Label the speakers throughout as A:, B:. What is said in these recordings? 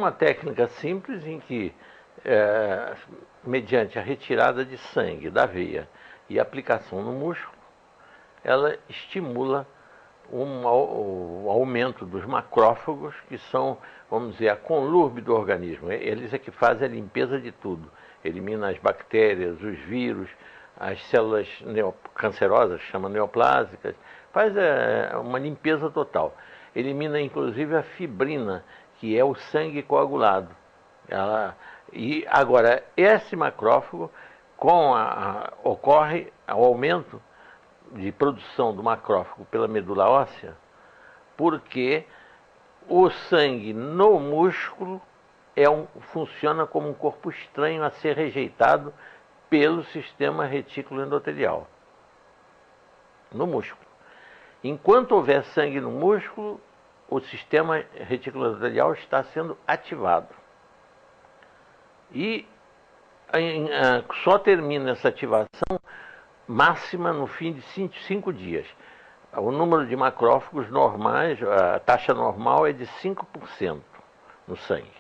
A: uma técnica simples em que, mediante a retirada de sangue da veia e aplicação no músculo, ela estimula o aumento dos macrófagos, que são, vamos dizer, a conurbe do organismo. Eles é que fazem a limpeza de tudo. Elimina as bactérias, os vírus, as células cancerosas, chama neoplásicas, faz uma limpeza total. Elimina inclusive a fibrina, que é o sangue coagulado. E agora, esse macrófago, ocorre o aumento de produção do macrófago pela medula óssea, porque o sangue no músculo funciona como um corpo estranho a ser rejeitado pelo sistema retículo endotelial, no músculo. Enquanto houver sangue no músculo, o sistema retículo endotelial está sendo ativado. E só termina essa ativação máxima no fim de 5 dias. O número de macrófagos normais, a taxa normal é de 5% no sangue.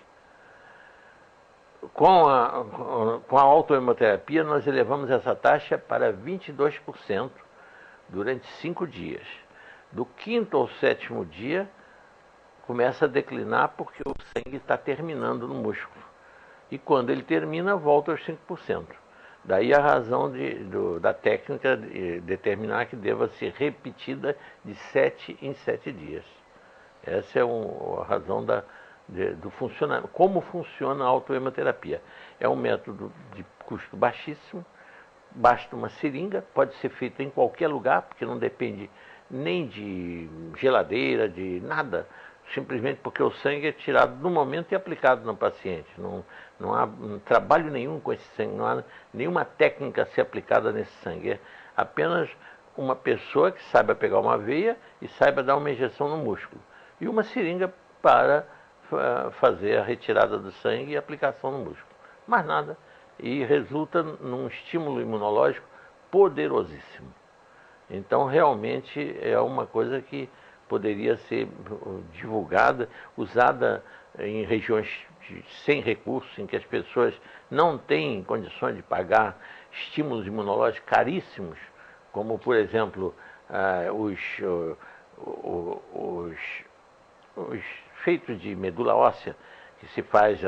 A: Com a autohemoterapia, nós elevamos essa taxa para 22% durante 5 dias. Do 5º ao 7º dia, começa a declinar porque o sangue está terminando no músculo. E quando ele termina, volta aos 5%. Daí a razão da técnica de determinar que deva ser repetida de 7 em 7 dias. Essa é a razão do funcionamento. Como funciona a autohemoterapia? É um método de custo baixíssimo, basta uma seringa, pode ser feito em qualquer lugar, porque não depende nem de geladeira, de nada. Simplesmente porque o sangue é tirado no momento e aplicado no paciente. Não há trabalho nenhum com esse sangue, não há nenhuma técnica a ser aplicada nesse sangue. É apenas uma pessoa que saiba pegar uma veia e saiba dar uma injeção no músculo. E uma seringa para fazer a retirada do sangue e a aplicação no músculo. Mais nada. E resulta num estímulo imunológico poderosíssimo. Então, realmente, é uma coisa que poderia ser divulgada, usada em regiões sem recursos, em que as pessoas não têm condições de pagar estímulos imunológicos caríssimos, como, por exemplo, os feitos de medula óssea, que se faz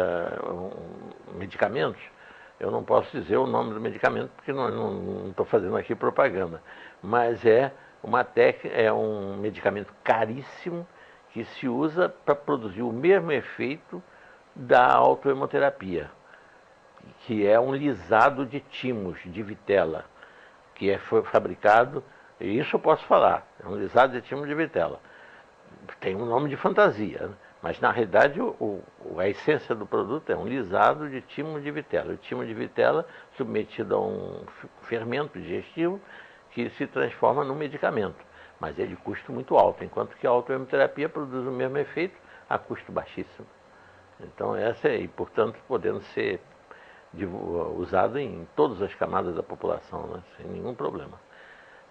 A: medicamentos. Eu não posso dizer o nome do medicamento, porque não estou fazendo aqui propaganda, mas é um medicamento caríssimo que se usa para produzir o mesmo efeito da autohemoterapia, que é um lisado de timos, de vitela, que foi fabricado, e isso eu posso falar, é um lisado de timos de vitela. Tem um nome de fantasia, né? Mas na realidade a essência do produto é um lisado de timo de vitela. O timo de vitela submetido a um fermento digestivo que se transforma num medicamento, mas é de custo muito alto, enquanto que a autohemoterapia produz o mesmo efeito a custo baixíssimo. Então e portanto podendo ser usado em todas as camadas da população, né? Sem nenhum problema.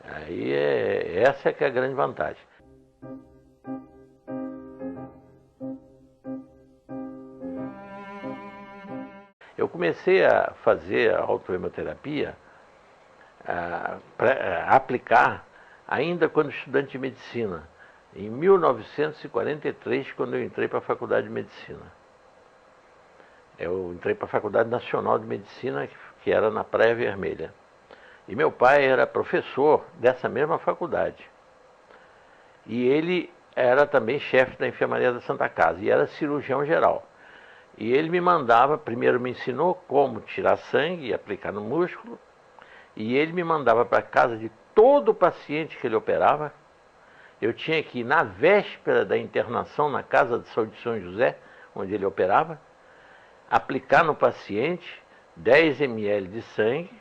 A: Aí essa é que é a grande vantagem. Eu comecei a fazer a autohemoterapia, para aplicar, ainda quando estudante de medicina, em 1943, quando eu entrei para a Faculdade de Medicina. Eu entrei para a Faculdade Nacional de Medicina, que era na Praia Vermelha. E meu pai era professor dessa mesma faculdade. E ele era também chefe da enfermaria da Santa Casa, e era cirurgião geral. E ele me mandava, primeiro me ensinou como tirar sangue e aplicar no músculo, e ele me mandava para casa de todo paciente que ele operava. Eu tinha que ir na véspera da internação na Casa de Saúde de São José, onde ele operava, aplicar no paciente 10 ml de sangue,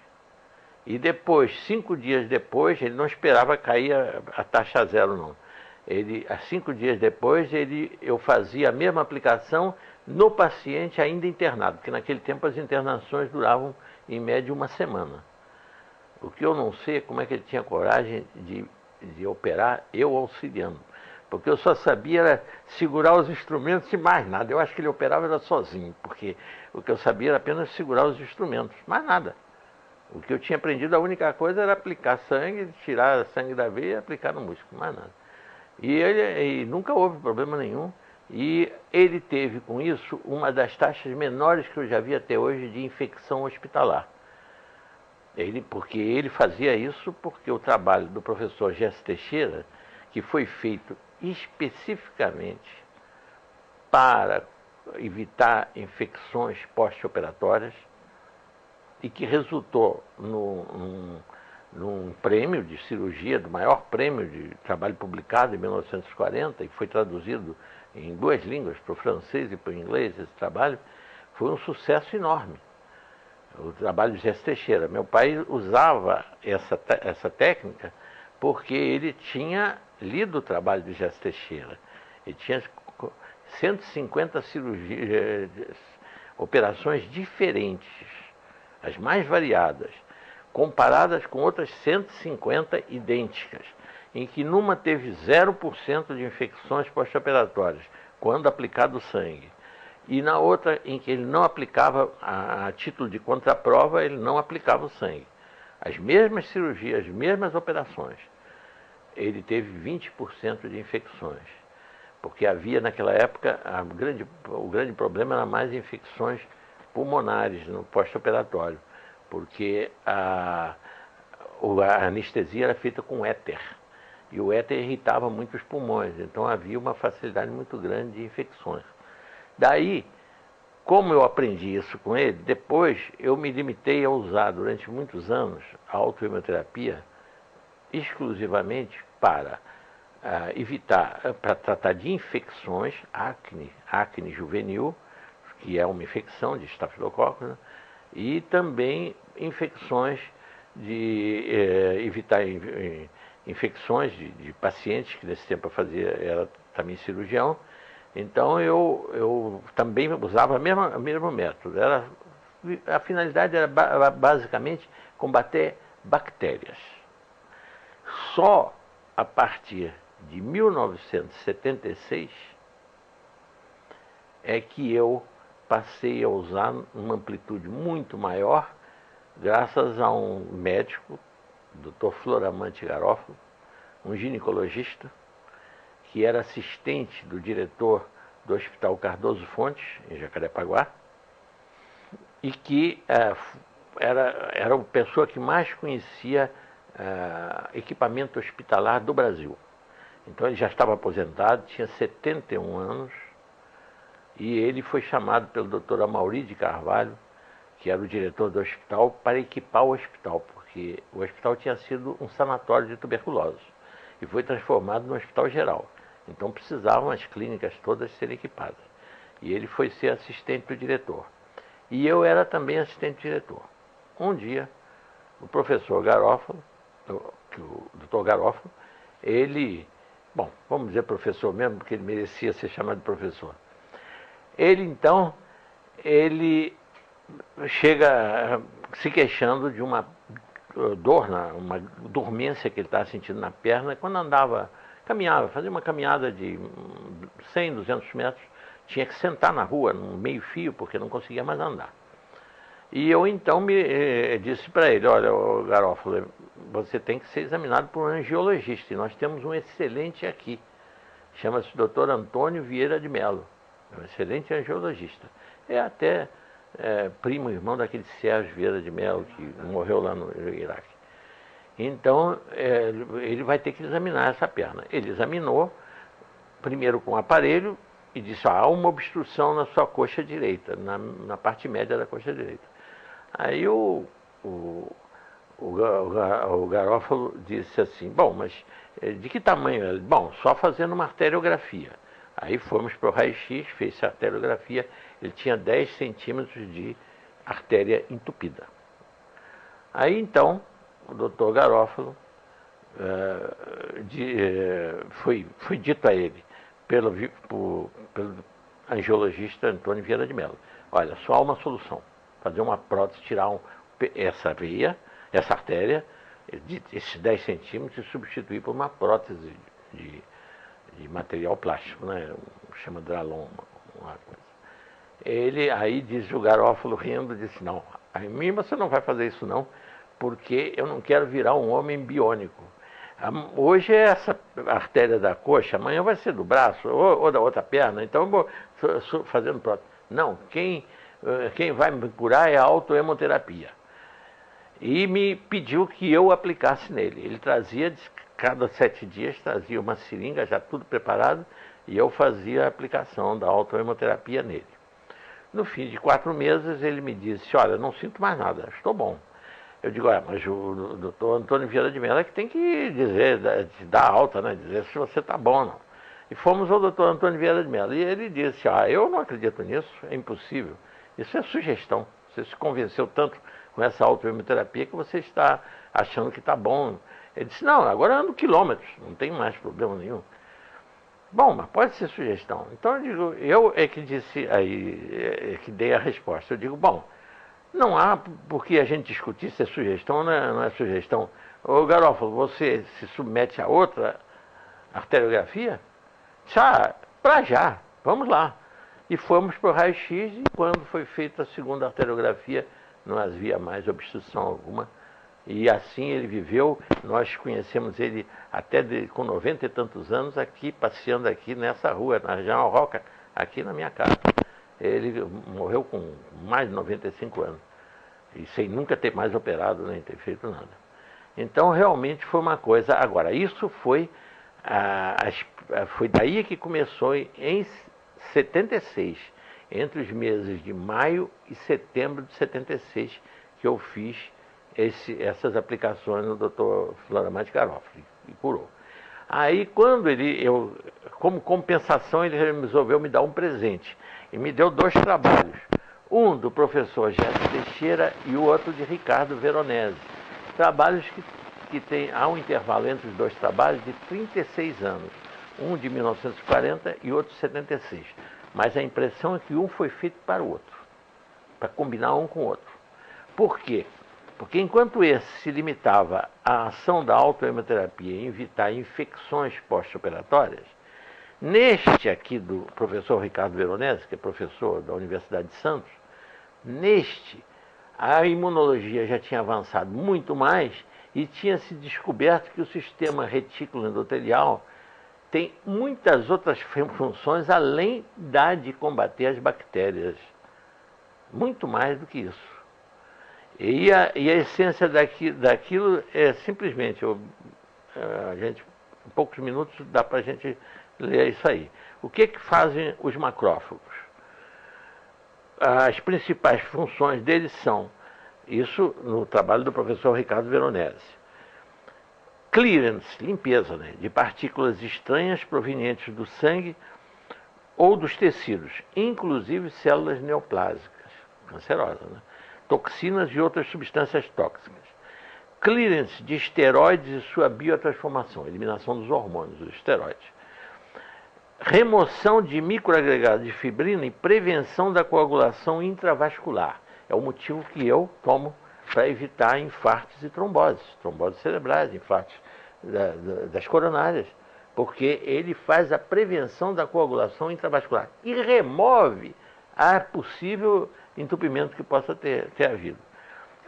A: e depois, 5 dias depois, ele não esperava cair a taxa zero, não. 5 dias depois, eu fazia a mesma aplicação no paciente ainda internado, porque naquele tempo as internações duravam em média 1 semana. O que eu não sei é como é que ele tinha coragem de operar, eu auxiliando. porque eu só sabia era segurar os instrumentos e mais nada. Eu acho que ele operava era sozinho, porque o que eu sabia era apenas segurar os instrumentos, mais nada. O que eu tinha aprendido, a única coisa era aplicar sangue, tirar sangue da veia e aplicar no músculo, mais nada. E nunca houve problema nenhum. E ele teve com isso uma das taxas menores que eu já vi até hoje de infecção hospitalar. Porque ele fazia isso porque o trabalho do professor Gerson Teixeira, que foi feito especificamente para evitar infecções pós-operatórias e que resultou num prêmio de cirurgia, do maior prêmio de trabalho publicado em 1940, e foi traduzido em 2 línguas, para o francês e para o inglês, esse trabalho, foi um sucesso enorme. O trabalho de Gerson Teixeira. Meu pai usava essa técnica porque ele tinha lido o trabalho de Gerson Teixeira. Ele tinha 150 cirurgias, operações diferentes, as mais variadas, comparadas com outras 150 idênticas, em que numa teve 0% de infecções pós-operatórias, quando aplicado sangue. E na outra, em que ele não aplicava, a título de contraprova, ele não aplicava o sangue. As mesmas cirurgias, as mesmas operações. Ele teve 20% de infecções. Porque havia, naquela época, o grande problema era mais infecções pulmonares no pós-operatório. Porque a anestesia era feita com éter. E o éter irritava muito os pulmões. Então havia uma facilidade muito grande de infecções. Daí, como eu aprendi isso com ele, depois eu me limitei a usar durante muitos anos a autoimunoterapia exclusivamente para evitar, para tratar de infecções, acne juvenil, que é uma infecção de estafilococcus, né? E também infecções evitar infecções de pacientes, que nesse tempo eu fazia, era também cirurgião. Então eu também usava o mesmo método. A finalidade era basicamente combater bactérias. Só a partir de 1976 é que eu passei a usar uma amplitude muito maior, graças a um médico, Dr. Floramante Garofalo, um ginecologista, que era assistente do diretor do Hospital Cardoso Fontes, em Jacarepaguá, e que era a pessoa que mais conhecia equipamento hospitalar do Brasil. Então ele já estava aposentado, tinha 71 anos, e ele foi chamado pelo Dr. Amauri de Carvalho, que era o diretor do hospital, para equipar o hospital, porque o hospital tinha sido um sanatório de tuberculose e foi transformado no hospital geral. Então precisavam as clínicas todas serem equipadas. E ele foi ser assistente do diretor. E eu era também assistente do diretor. Um dia, o professor Garofalo, o doutor Garofalo, ele, bom, vamos dizer professor mesmo, porque ele merecia ser chamado de professor. Ele chega se queixando de uma dor, uma dormência que ele estava sentindo na perna, quando caminhava, fazia uma caminhada de 100, 200 metros, tinha que sentar na rua, no meio fio, porque não conseguia mais andar. E eu então disse para ele, olha, Garofalo, você tem que ser examinado por um angiologista, e nós temos um excelente aqui, chama-se Dr. Antônio Vieira de Mello, é um excelente angiologista. É até primo, irmão daquele Sérgio Vieira de Mello, que morreu lá no Iraque. Então, ele vai ter que examinar essa perna. Ele examinou, primeiro com o aparelho, e disse, há uma obstrução na sua coxa direita, na parte média da coxa direita. Aí o Garofalo disse assim, bom, mas de que tamanho é? Bom, só fazendo uma arteriografia. Aí fomos para o raio-x, fez a arteriografia, ele tinha 10 centímetros de artéria entupida. Aí então, o doutor Garofalo, foi dito a ele, pelo angiologista Antônio Vieira de Mello, olha, só há uma solução, fazer uma prótese, tirar essa veia, essa artéria, esses 10 centímetros, e substituir por uma prótese de material plástico, né? Chama Dralon, uma coisa. Ele aí diz o Garófalo rindo, disse, não, a mim você não vai fazer isso não, porque eu não quero virar um homem biônico. Hoje é essa artéria da coxa, amanhã vai ser do braço ou da outra perna, então eu vou fazendo prótese. Não, quem vai me curar é a autohemoterapia. E me pediu que eu aplicasse nele. Ele trazia, cada 7 dias, trazia uma seringa já tudo preparado, e eu fazia a aplicação da autohemoterapia nele. No fim de 4 meses, ele me disse, olha, não sinto mais nada, estou bom. Eu digo, mas o doutor Antônio Vieira de Mello é que tem que dizer, dar alta, né? Dizer se você está bom ou não. E fomos ao doutor Antônio Vieira de Mello. E ele disse, eu não acredito nisso, é impossível. Isso é sugestão. Você se convenceu tanto com essa autohemoterapia que você está achando que está bom. Ele disse, não, agora eu ando quilômetros, não tem mais problema nenhum. Bom, mas pode ser sugestão. Então eu digo, eu é que disse aí, é que dei a resposta. Eu digo, bom, não há por que a gente discutir se é sugestão ou não é sugestão. Ô Garófalo, você se submete a outra arteriografia? Para já, vamos lá. E fomos para o raio-x e quando foi feita a segunda arteriografia, não havia mais obstrução alguma. E assim ele viveu, nós conhecemos ele até com 90 e tantos anos aqui, passeando aqui nessa rua, na General Roca, aqui na minha casa. Ele morreu com mais de 95 anos, e sem nunca ter mais operado, nem ter feito nada. Então, realmente foi uma coisa. Agora, isso foi daí que começou em 76, entre os meses de maio e setembro de 76, que eu fiz essas aplicações no Dr. Floramante Garófalo, e curou. Aí, quando como compensação, ele resolveu me dar um presente. E me deu 2 trabalhos. Um do professor Gerson Teixeira e o outro de Ricardo Veronese. Trabalhos que há um intervalo entre os 2 trabalhos de 36 anos. Um de 1940 e outro de 76. Mas a impressão é que um foi feito para o outro. Para combinar um com o outro. Por quê? Porque enquanto esse se limitava à ação da autohemoterapia em evitar infecções pós-operatórias, neste aqui do professor Ricardo Veronese, que é professor da Universidade de Santos, a imunologia já tinha avançado muito mais e tinha se descoberto que o sistema retículo endotelial tem muitas outras funções além da de combater as bactérias. Muito mais do que isso. E a essência daquilo é simplesmente, em poucos minutos dá para a gente ler isso aí. O que fazem os macrófagos? As principais funções deles são, isso no trabalho do professor Ricardo Veronese, clearance, limpeza, né, de partículas estranhas provenientes do sangue ou dos tecidos, inclusive células neoplásicas, cancerosas, né, toxinas e outras substâncias tóxicas. Clearance de esteroides e sua biotransformação, eliminação dos hormônios, dos esteroides. Remoção de microagregados de fibrina e prevenção da coagulação intravascular. É o motivo que eu tomo para evitar infartos e tromboses cerebrais, infartos das coronárias, porque ele faz a prevenção da coagulação intravascular e remove a possível entupimento que possa ter havido.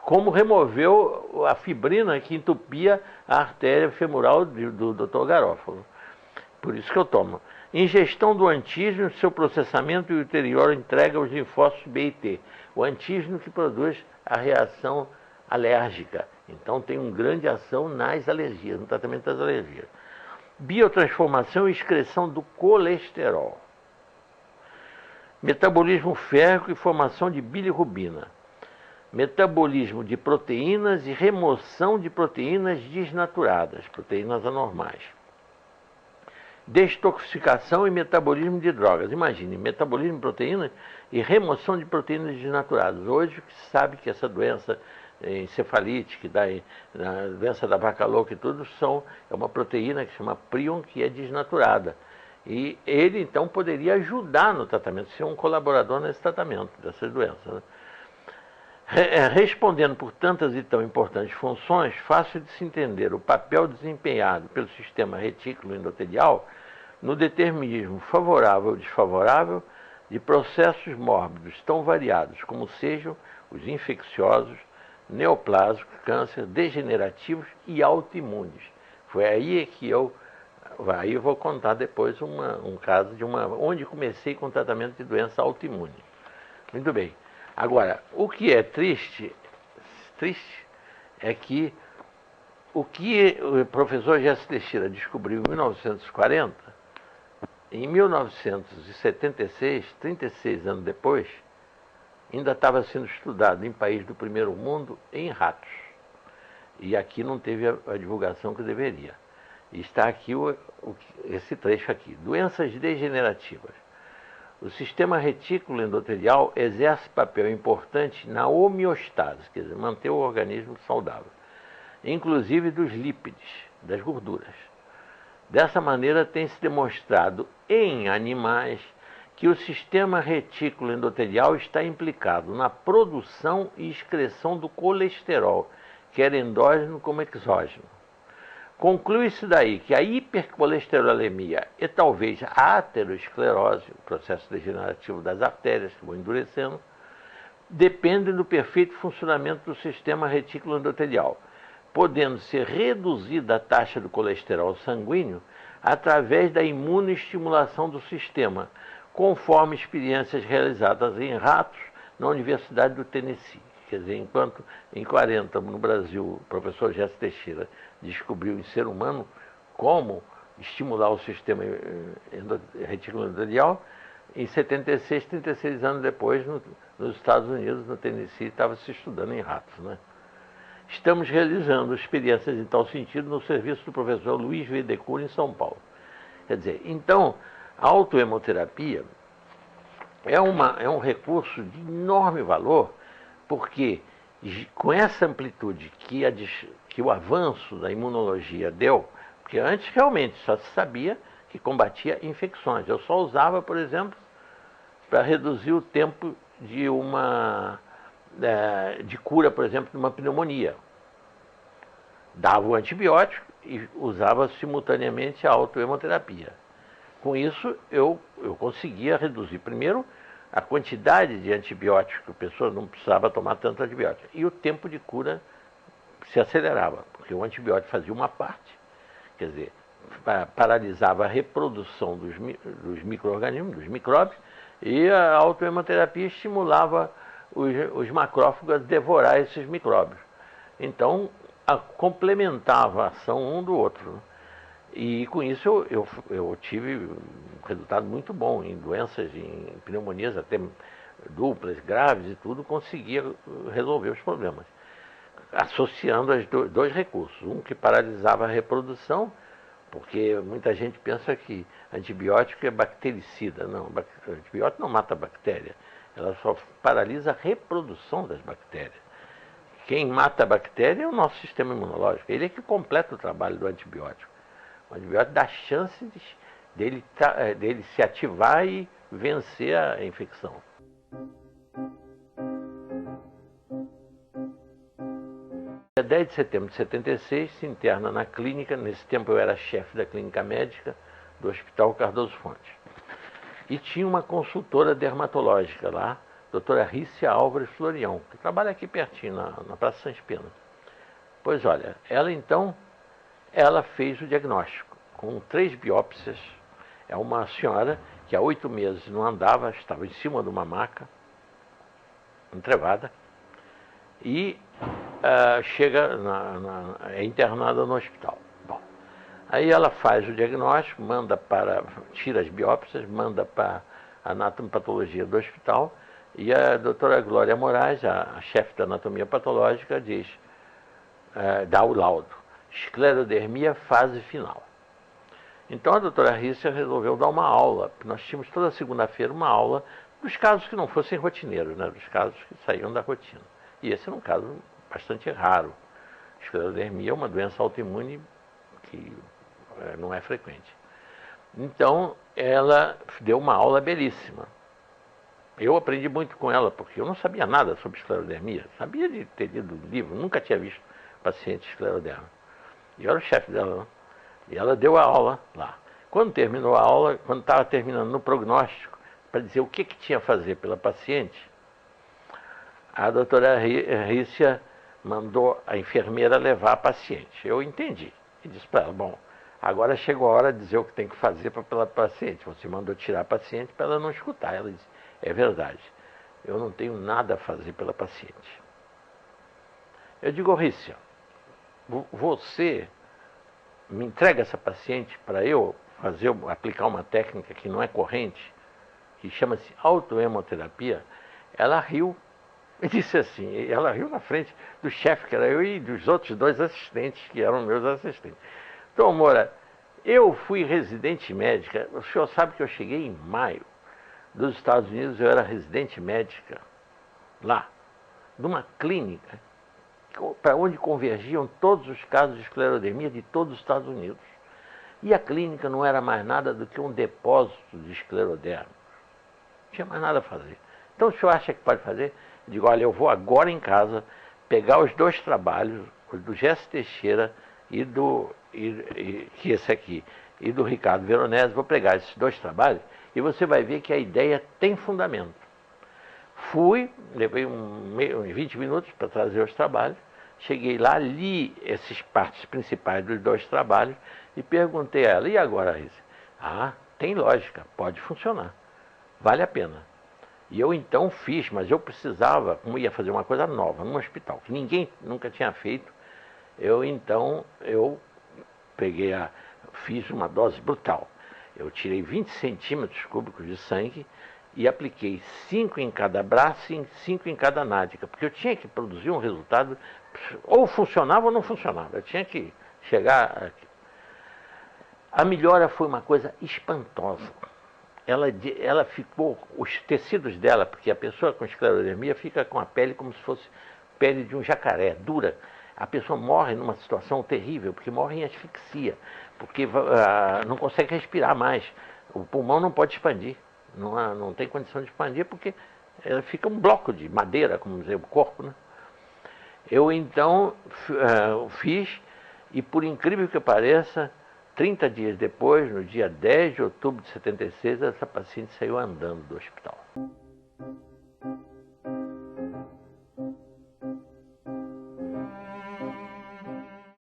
A: Como removeu a fibrina que entupia a artéria femoral do Dr. Garófalo. Por isso que eu tomo. Ingestão do antígeno, seu processamento e ulterior entrega aos linfócitos B e T. O antígeno que produz a reação alérgica. Então tem uma grande ação nas alergias, no tratamento das alergias. Biotransformação e excreção do colesterol. Metabolismo férrico e formação de bilirrubina. Metabolismo de proteínas e remoção de proteínas desnaturadas, proteínas anormais. Detoxificação e metabolismo de drogas. Imagine, metabolismo de proteínas e remoção de proteínas desnaturadas. Hoje se sabe que essa doença encefalítica, a doença da vaca louca e tudo, é uma proteína que se chama prion, que é desnaturada. E ele, então, poderia ajudar no tratamento, ser um colaborador nesse tratamento dessas doenças, né? Respondendo por tantas e tão importantes funções, fácil de se entender o papel desempenhado pelo sistema retículo endotelial no determinismo favorável ou desfavorável de processos mórbidos tão variados como sejam os infecciosos, neoplásicos, câncer, degenerativos e autoimunes. Foi aí que eu vou contar depois um caso de onde comecei com tratamento de doença autoimune. Muito bem. Agora, o que é triste é que o que o professor Jesse Teixeira descobriu em 1940, em 1976, 36 anos depois, ainda estava sendo estudado em países do primeiro mundo em ratos. E aqui não teve a divulgação que deveria. E está aqui esse trecho aqui. Doenças degenerativas. O sistema retículo endotelial exerce papel importante na homeostase, quer dizer, manter o organismo saudável, inclusive dos lípides, das gorduras. Dessa maneira, tem-se demonstrado em animais que o sistema retículo endotelial está implicado na produção e excreção do colesterol, quer endógeno como exógeno. Conclui-se daí que a hipercolesterolemia e talvez a aterosclerose, o processo degenerativo das artérias que vão endurecendo, dependem do perfeito funcionamento do sistema retículo endotelial, podendo ser reduzida a taxa do colesterol sanguíneo através da imunoestimulação do sistema, conforme experiências realizadas em ratos na Universidade do Tennessee. Quer dizer, enquanto em 40 no Brasil o professor Jesse Teixeira descobriu em ser humano como estimular o sistema retículo endotelial, em 76, 36 anos depois, nos Estados Unidos, no Tennessee, estava se estudando em ratos, né? Estamos realizando experiências em tal sentido no serviço do professor Luiz V. Decur, em São Paulo. Quer dizer, então, a autohemoterapia é um recurso de enorme valor, porque com essa amplitude que o avanço da imunologia deu, porque antes realmente só se sabia que combatia infecções. Eu só usava, por exemplo, para reduzir o tempo de cura, por exemplo, de uma pneumonia. Dava o antibiótico e usava simultaneamente a autohemoterapia. Com isso, eu conseguia reduzir, primeiro, a quantidade de antibióticos, que a pessoa não precisava tomar tanto antibiótico. E o tempo de cura se acelerava, porque o antibiótico fazia uma parte, quer dizer, paralisava a reprodução dos micro-organismos, dos micróbios, e a autohemoterapia estimulava os macrófagos a devorar esses micróbios. Então, complementava a ação um do outro. E com isso eu tive um resultado muito bom em doenças, em pneumonias até duplas, graves e tudo, conseguia resolver os problemas, associando os dois recursos. Um que paralisava a reprodução, porque muita gente pensa que antibiótico é bactericida. Não, antibiótico não mata a bactéria, ela só paralisa a reprodução das bactérias. Quem mata a bactéria é o nosso sistema imunológico, ele é que completa o trabalho do antibiótico. O antibiótico dá chance dele se ativar e vencer a infecção. Dia 10 de setembro de 76, se interna na clínica. Nesse tempo eu era chefe da clínica médica do Hospital Cardoso Fontes. E tinha uma consultora dermatológica lá, doutora Rícia Álvares Florião, que trabalha aqui pertinho, na Praça Sãs Pena. Pois olha, ela fez o diagnóstico com 3 biópsias. É uma senhora que há 8 meses não andava, estava em cima de uma maca, entrevada, e é internada no hospital. Bom, aí ela faz o diagnóstico, tira as biópsias, manda para a anatomopatologia do hospital, e a doutora Glória Moraes, a chefe da anatomia patológica, dá o laudo: esclerodermia fase final. Então a doutora Rícia resolveu dar uma aula, porque nós tínhamos toda segunda-feira uma aula dos casos que não fossem rotineiros, né, dos casos que saíam da rotina. E esse era um caso bastante raro. Esclerodermia é uma doença autoimune que não é frequente. Então ela deu uma aula belíssima. Eu aprendi muito com ela, porque eu não sabia nada sobre esclerodermia. Sabia de ter lido livro, nunca tinha visto paciente escleroderma. E eu era o chefe dela, né? E ela deu a aula lá. Quando terminou a aula, quando estava terminando no prognóstico, para dizer o que tinha a fazer pela paciente, a doutora Rícia mandou a enfermeira levar a paciente. Eu entendi. E disse para ela, bom, agora chegou a hora de dizer o que tem que fazer pela paciente. Você mandou tirar a paciente para ela não escutar. Ela disse, é verdade, eu não tenho nada a fazer pela paciente. Eu digo, Rícia, você me entrega essa paciente para eu aplicar uma técnica que não é corrente, que chama-se autohemoterapia. Ela riu e disse assim, ela riu na frente do chefe, que era eu, e dos outros 2 assistentes, que eram meus assistentes. Então, Moura, eu fui residente médica, o senhor sabe que eu cheguei em maio dos Estados Unidos, eu era residente médica lá, numa clínica, para onde convergiam todos os casos de esclerodermia de todos os Estados Unidos. E a clínica não era mais nada do que um depósito de escleroderma. Não tinha mais nada a fazer. Então, o senhor acha que pode fazer? Eu digo, olha, eu vou agora em casa pegar os 2 trabalhos, os do Jesse Teixeira e que esse aqui, e do Ricardo Veronese, vou pegar esses 2 trabalhos e você vai ver que a ideia tem fundamento. Fui, levei uns 20 minutos para trazer os trabalhos, cheguei lá, li essas partes principais dos 2 trabalhos e perguntei a ela, e agora, Rita? Ah, tem lógica, pode funcionar, vale a pena. E eu então fiz, mas eu precisava, como ia fazer uma coisa nova num hospital, que ninguém nunca tinha feito, eu fiz uma dose brutal. Eu tirei 20 centímetros cúbicos de sangue e apliquei 5 em cada braço e 5 em cada nádega, porque eu tinha que produzir um resultado, ou funcionava ou não funcionava, eu tinha que chegar aqui. A melhora foi uma coisa espantosa. Ela ficou, os tecidos dela, porque a pessoa com esclerodermia fica com a pele como se fosse pele de um jacaré, dura. A pessoa morre numa situação terrível, porque morre em asfixia, porque não consegue respirar mais. O pulmão não pode expandir, não tem condição de expandir, porque fica um bloco de madeira, como dizer, o corpo, né? Eu então fiz, e por incrível que pareça, 30 dias depois, no dia 10 de outubro de 76, essa paciente saiu andando do hospital.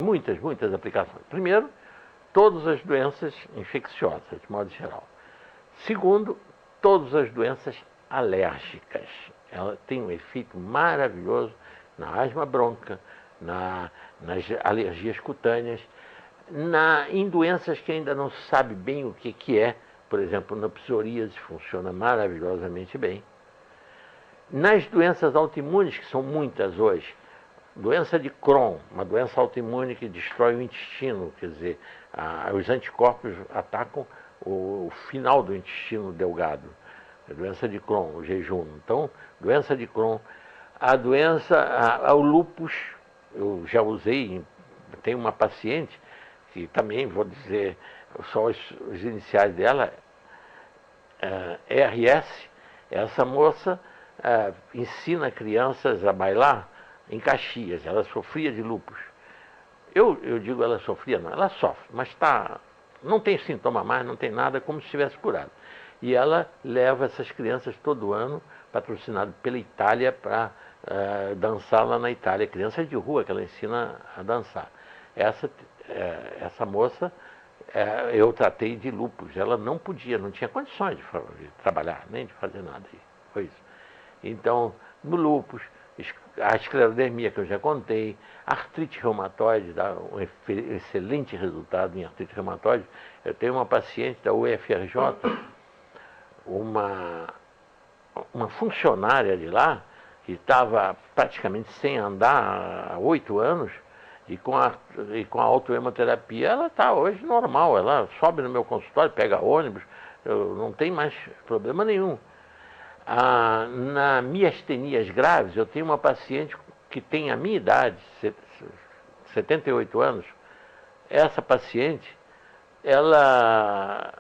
A: Muitas aplicações. Primeiro, todas as doenças infecciosas, de modo geral. Segundo, todas as doenças alérgicas. Ela tem um efeito maravilhoso na asma bronca, nas alergias cutâneas, em doenças que ainda não se sabe bem o que é, por exemplo, na psoríase funciona maravilhosamente bem. Nas doenças autoimunes, que são muitas hoje, doença de Crohn, uma doença autoimune que destrói o intestino, quer dizer, os anticorpos atacam o final do intestino delgado. A doença de Crohn, o jejum. Então, doença de Crohn. O lúpus, eu já usei, tem uma paciente que também, vou dizer, só os iniciais dela, RS, essa moça ensina crianças a bailar em Caxias, ela sofria de lúpus. Eu digo ela sofria, não, ela sofre, mas não tem sintoma mais, não tem nada, como se estivesse curado. E ela leva essas crianças todo ano, patrocinado pela Itália, para dançar lá na Itália, crianças de rua que ela ensina a dançar. Essa moça, eu tratei de lúpus, ela não tinha condições de trabalhar, nem de fazer nada. Foi isso. Então, no lúpus, a esclerodermia que eu já contei, a artrite reumatoide dá um excelente resultado em artrite reumatoide. Eu tenho uma paciente da UFRJ, uma funcionária de lá, que estava praticamente sem andar há 8 anos, e com a autohemoterapia ela está hoje normal, ela sobe no meu consultório, pega ônibus, não tem mais problema nenhum. Na miastenias graves, eu tenho uma paciente que tem a minha idade, 78 anos. Essa paciente, ela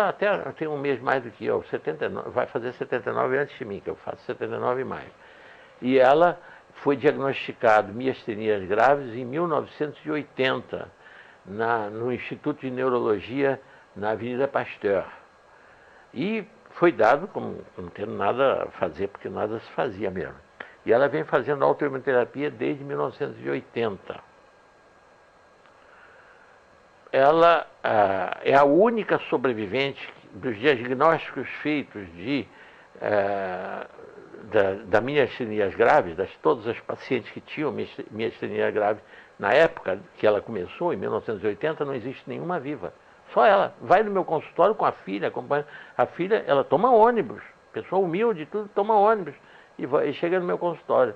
A: até tem um mês mais do que eu, 79, vai fazer 79 antes de mim, que eu faço 79 em maio. E ela foi diagnosticada miastenias graves em 1980, no Instituto de Neurologia na Avenida Pasteur. E foi dado, como não tendo nada a fazer, porque nada se fazia mesmo. E ela vem fazendo autoimunoterapia desde 1980. Ela é a única sobrevivente dos diagnósticos feitos da miastenias graves, todas as pacientes que tinham miastenia grave na época que ela começou, em 1980, não existe nenhuma viva. Só ela. Vai no meu consultório com a filha, acompanha. A filha, ela toma ônibus. Pessoa humilde e tudo, toma ônibus. E chega no meu consultório.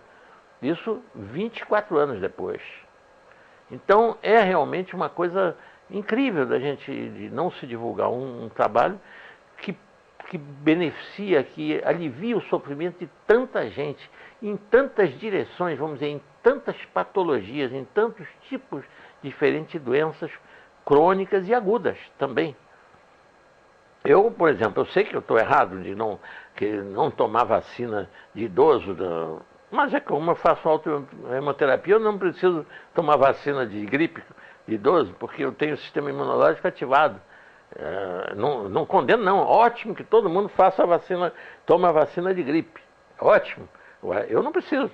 A: Isso 24 anos depois. Então, é realmente uma coisa incrível da gente de não se divulgar um trabalho que beneficia, que alivia o sofrimento de tanta gente, em tantas direções, vamos dizer, em tantas patologias, em tantos tipos diferentes de doenças crônicas e agudas também. Eu, por exemplo, eu sei que eu estou errado de não tomar vacina de idoso, mas é como eu faço autoimunoterapia, eu não preciso tomar vacina de gripe de idoso, porque eu tenho o sistema imunológico ativado. Não condeno, não. Ótimo que todo mundo faça a vacina, tome a vacina de gripe. Ótimo. Eu não preciso.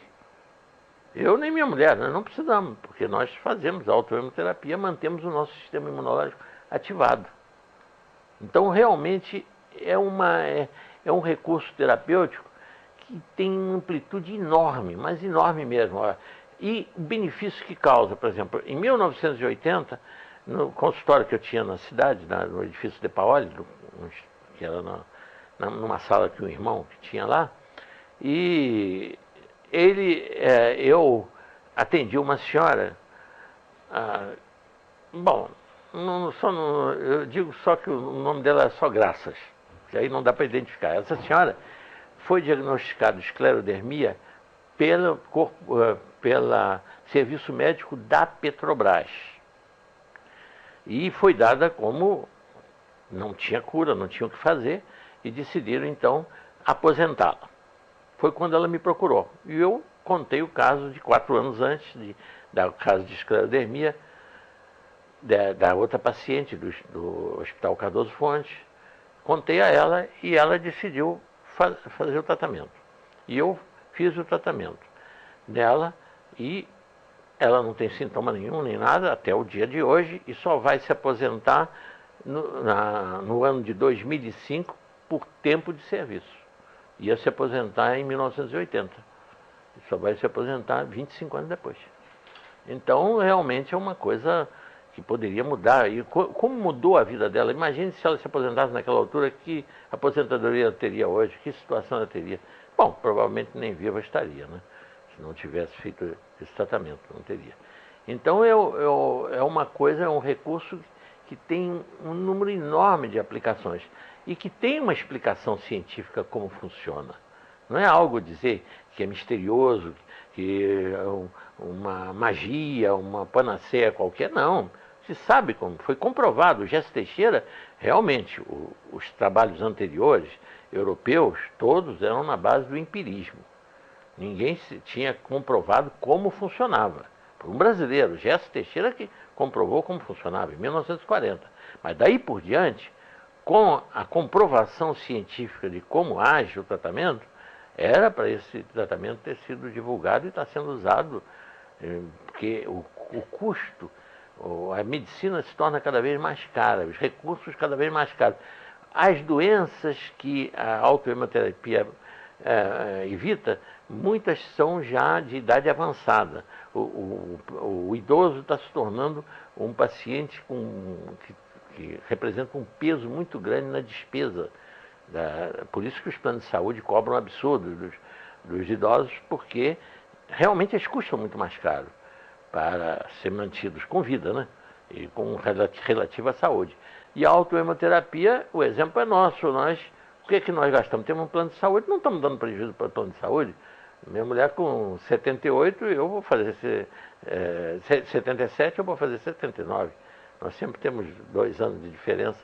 A: Eu nem minha mulher, nós não precisamos, porque nós fazemos autoimunoterapia, mantemos o nosso sistema imunológico ativado. Então, realmente, é um recurso terapêutico que tem uma amplitude enorme, mas enorme mesmo. E o benefício que causa, por exemplo, em 1980, no consultório que eu tinha na cidade, no edifício de Paoli, que era numa sala que um irmão que tinha lá, e eu atendi uma senhora, eu digo só que o nome dela é só Graças, que aí não dá para identificar. Essa senhora foi diagnosticada de esclerodermia pelo serviço médico da Petrobras. E foi dada como não tinha cura, não tinha o que fazer, e decidiram então aposentá-la. Foi quando ela me procurou. E eu contei o caso de 4 anos antes, do caso de esclerodermia, da outra paciente do Hospital Cardoso Fontes. Contei a ela e ela decidiu fazer o tratamento. E eu fiz o tratamento dela e ela não tem sintoma nenhum, nem nada, até o dia de hoje, e só vai se aposentar no ano de 2005 por tempo de serviço. Ia se aposentar em 1980. E só vai se aposentar 25 anos depois. Então, realmente é uma coisa que poderia mudar. E como mudou a vida dela? Imagine se ela se aposentasse naquela altura, que aposentadoria ela teria hoje, que situação ela teria. Bom, provavelmente nem viva estaria, né? Se não tivesse feito esse tratamento, não teria. Então é uma coisa, é um recurso que tem um número enorme de aplicações e que tem uma explicação científica como funciona. Não é algo dizer que é misterioso, que é uma magia, uma panaceia qualquer, não. Se sabe como, foi comprovado. O Gesso Teixeira, realmente, os trabalhos anteriores, europeus, todos eram na base do empirismo. Ninguém tinha comprovado como funcionava. Por um brasileiro, Gesso Teixeira, que comprovou como funcionava em 1940. Mas daí por diante, com a comprovação científica de como age o tratamento, era para esse tratamento ter sido divulgado e está sendo usado, porque o custo, a medicina se torna cada vez mais cara, os recursos cada vez mais caros. As doenças que a autoimunoterapia evita, muitas são já de idade avançada. O idoso está se tornando um paciente que representa um peso muito grande na despesa. Por isso que os planos de saúde cobram um absurdo dos idosos, porque realmente eles custam muito mais caro para ser mantidos com vida, né? E com relativa saúde. E a autoimunoterapia, o exemplo é nosso. O que é que nós gastamos? Temos um plano de saúde, não estamos dando prejuízo para o plano de saúde. Minha mulher com 78, eu vou fazer 77, eu vou fazer 79. Nós sempre temos 2 anos de diferença.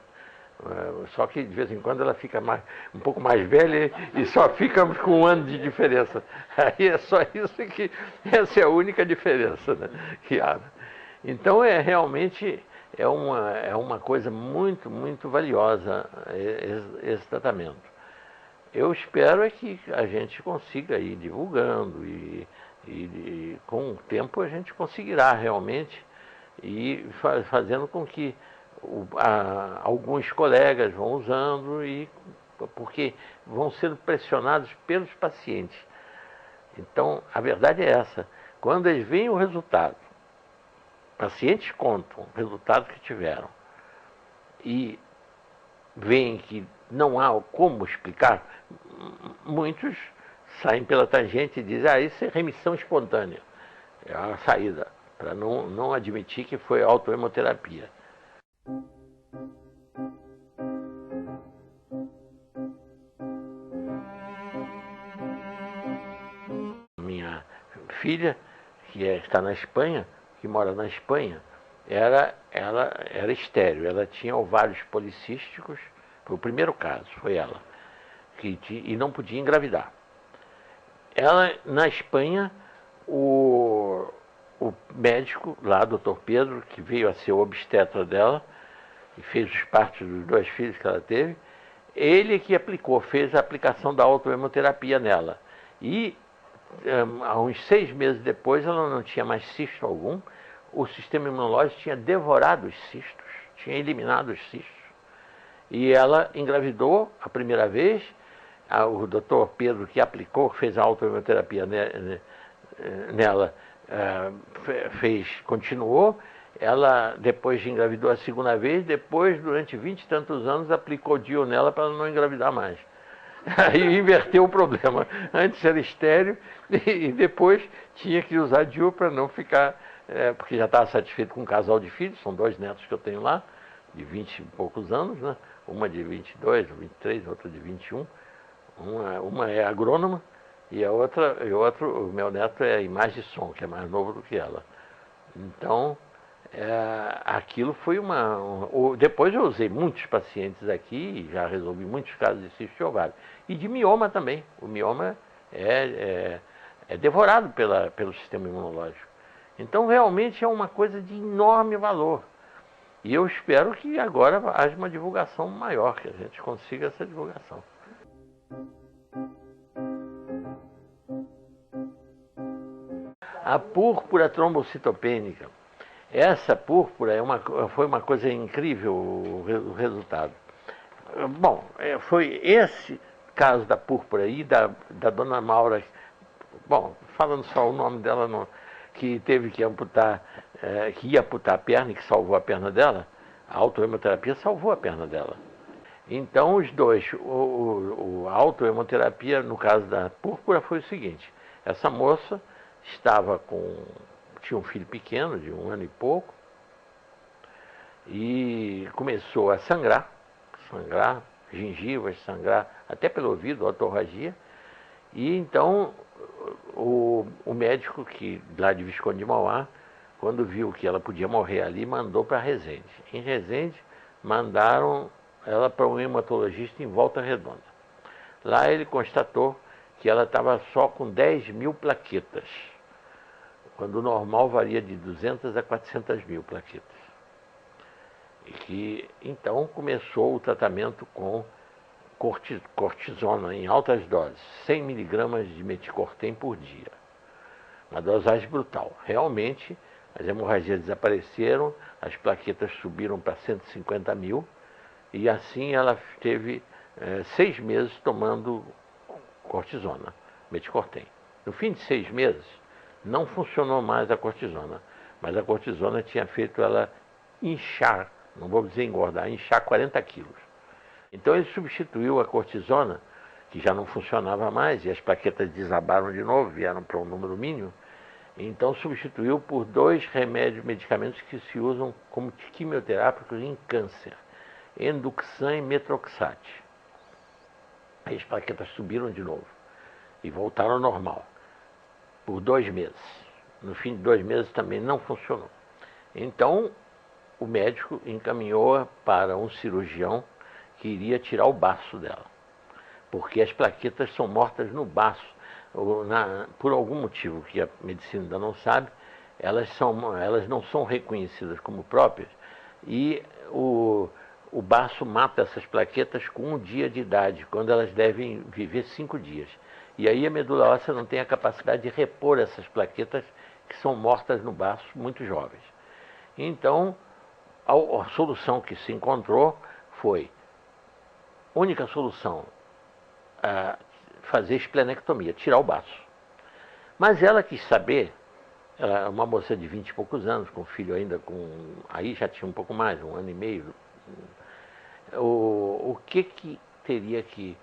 A: Só que de vez em quando ela fica um pouco mais velha e só ficamos com 1 ano de diferença. Aí é só isso essa é a única diferença, né, que há. Então realmente é uma coisa muito, muito valiosa esse tratamento. Eu espero é que a gente consiga ir divulgando e com o tempo a gente conseguirá realmente ir fazendo com que alguns colegas vão usando porque vão sendo pressionados pelos pacientes. Então, a verdade é essa. Quando eles veem o resultado, pacientes contam o resultado que tiveram e veem que não há como explicar, muitos saem pela tangente e dizem, isso é remissão espontânea. É a saída, para não admitir que foi autohemoterapia. Minha filha, está na Espanha, que mora na Espanha, ela era estéril, ela tinha ovários policísticos, foi o primeiro caso, foi ela, e não podia engravidar. Ela, na Espanha, o médico lá, doutor Pedro, que veio a ser o obstetra dela, e fez os partos dos 2 filhos que ela teve, ele que fez a aplicação da autohemoterapia nela. E há uns 6 meses depois, ela não tinha mais cisto algum, o sistema imunológico tinha devorado os cistos, tinha eliminado os cistos. E ela engravidou a primeira vez, o doutor Pedro que fez a autohemoterapia nela, continuou. Ela depois engravidou a segunda vez, depois, durante 20 e tantos anos, aplicou DIU nela para não engravidar mais. Aí inverteu o problema. Antes era estéreo e depois tinha que usar DIU para não ficar, porque já estava satisfeito com um casal de filhos, são 2 netos que eu tenho lá, de 20 e poucos anos, né? Uma de 22, 23, outra de 21. Uma é agrônoma e o meu neto é imagem e som, que é mais novo do que ela. Então, aquilo foi depois eu usei muitos pacientes aqui, já resolvi muitos casos de cisto de ovário. E de mioma também. O mioma é devorado pelo sistema imunológico. Então, realmente é uma coisa de enorme valor. E eu espero que agora haja uma divulgação maior, que a gente consiga essa divulgação. A púrpura trombocitopênica. Essa púrpura foi uma coisa incrível o resultado. Bom, foi esse caso da púrpura aí, da dona Maura, bom, falando só o nome dela, que teve que amputar, que ia amputar a perna e que salvou a perna dela, a autohemoterapia salvou a perna dela. Então os dois, a autohemoterapia, no caso da púrpura, foi o seguinte: essa moça tinha um filho pequeno, de 1 ano e pouco, e começou a sangrar, gengivas, sangrar, até pelo ouvido, otorragia. E então o médico lá de Visconde de Mauá, quando viu que ela podia morrer ali, mandou para Resende. Em Resende, mandaram ela para um hematologista em Volta Redonda. Lá ele constatou que ela estava só com 10.000 plaquetas, quando o normal varia de 200 a 400 mil plaquetas. E que então começou o tratamento com cortisona em altas doses, 100 miligramas de meticortem por dia. Uma dosagem brutal. Realmente, as hemorragias desapareceram, as plaquetas subiram para 150 mil, e assim ela teve 6 meses tomando cortisona, meticortem. No fim de 6 meses, não funcionou mais a cortisona, mas a cortisona tinha feito ela inchar, não vou dizer engordar, inchar 40 quilos. Então ele substituiu a cortisona, que já não funcionava mais, e as plaquetas desabaram de novo, vieram para um número mínimo. Então substituiu por 2 medicamentos que se usam como quimioterápicos em câncer, Enduxan e Metroxate. Aí as plaquetas subiram de novo e voltaram ao normal, por 2 meses. No fim de 2 meses também não funcionou. Então o médico encaminhou-a para um cirurgião que iria tirar o baço dela, porque as plaquetas são mortas no baço, por algum motivo que a medicina ainda não sabe. Elas não são reconhecidas como próprias, e o baço mata essas plaquetas com 1 dia de idade, quando elas devem viver 5 dias. E aí a medula óssea não tem a capacidade de repor essas plaquetas que são mortas no baço muito jovens. Então, a solução que se encontrou foi, única solução, fazer esplenectomia, tirar o baço. Mas ela quis saber, ela é uma moça de 20 e poucos anos, com filho ainda aí já tinha um pouco mais, 1 ano e meio, o que teria que,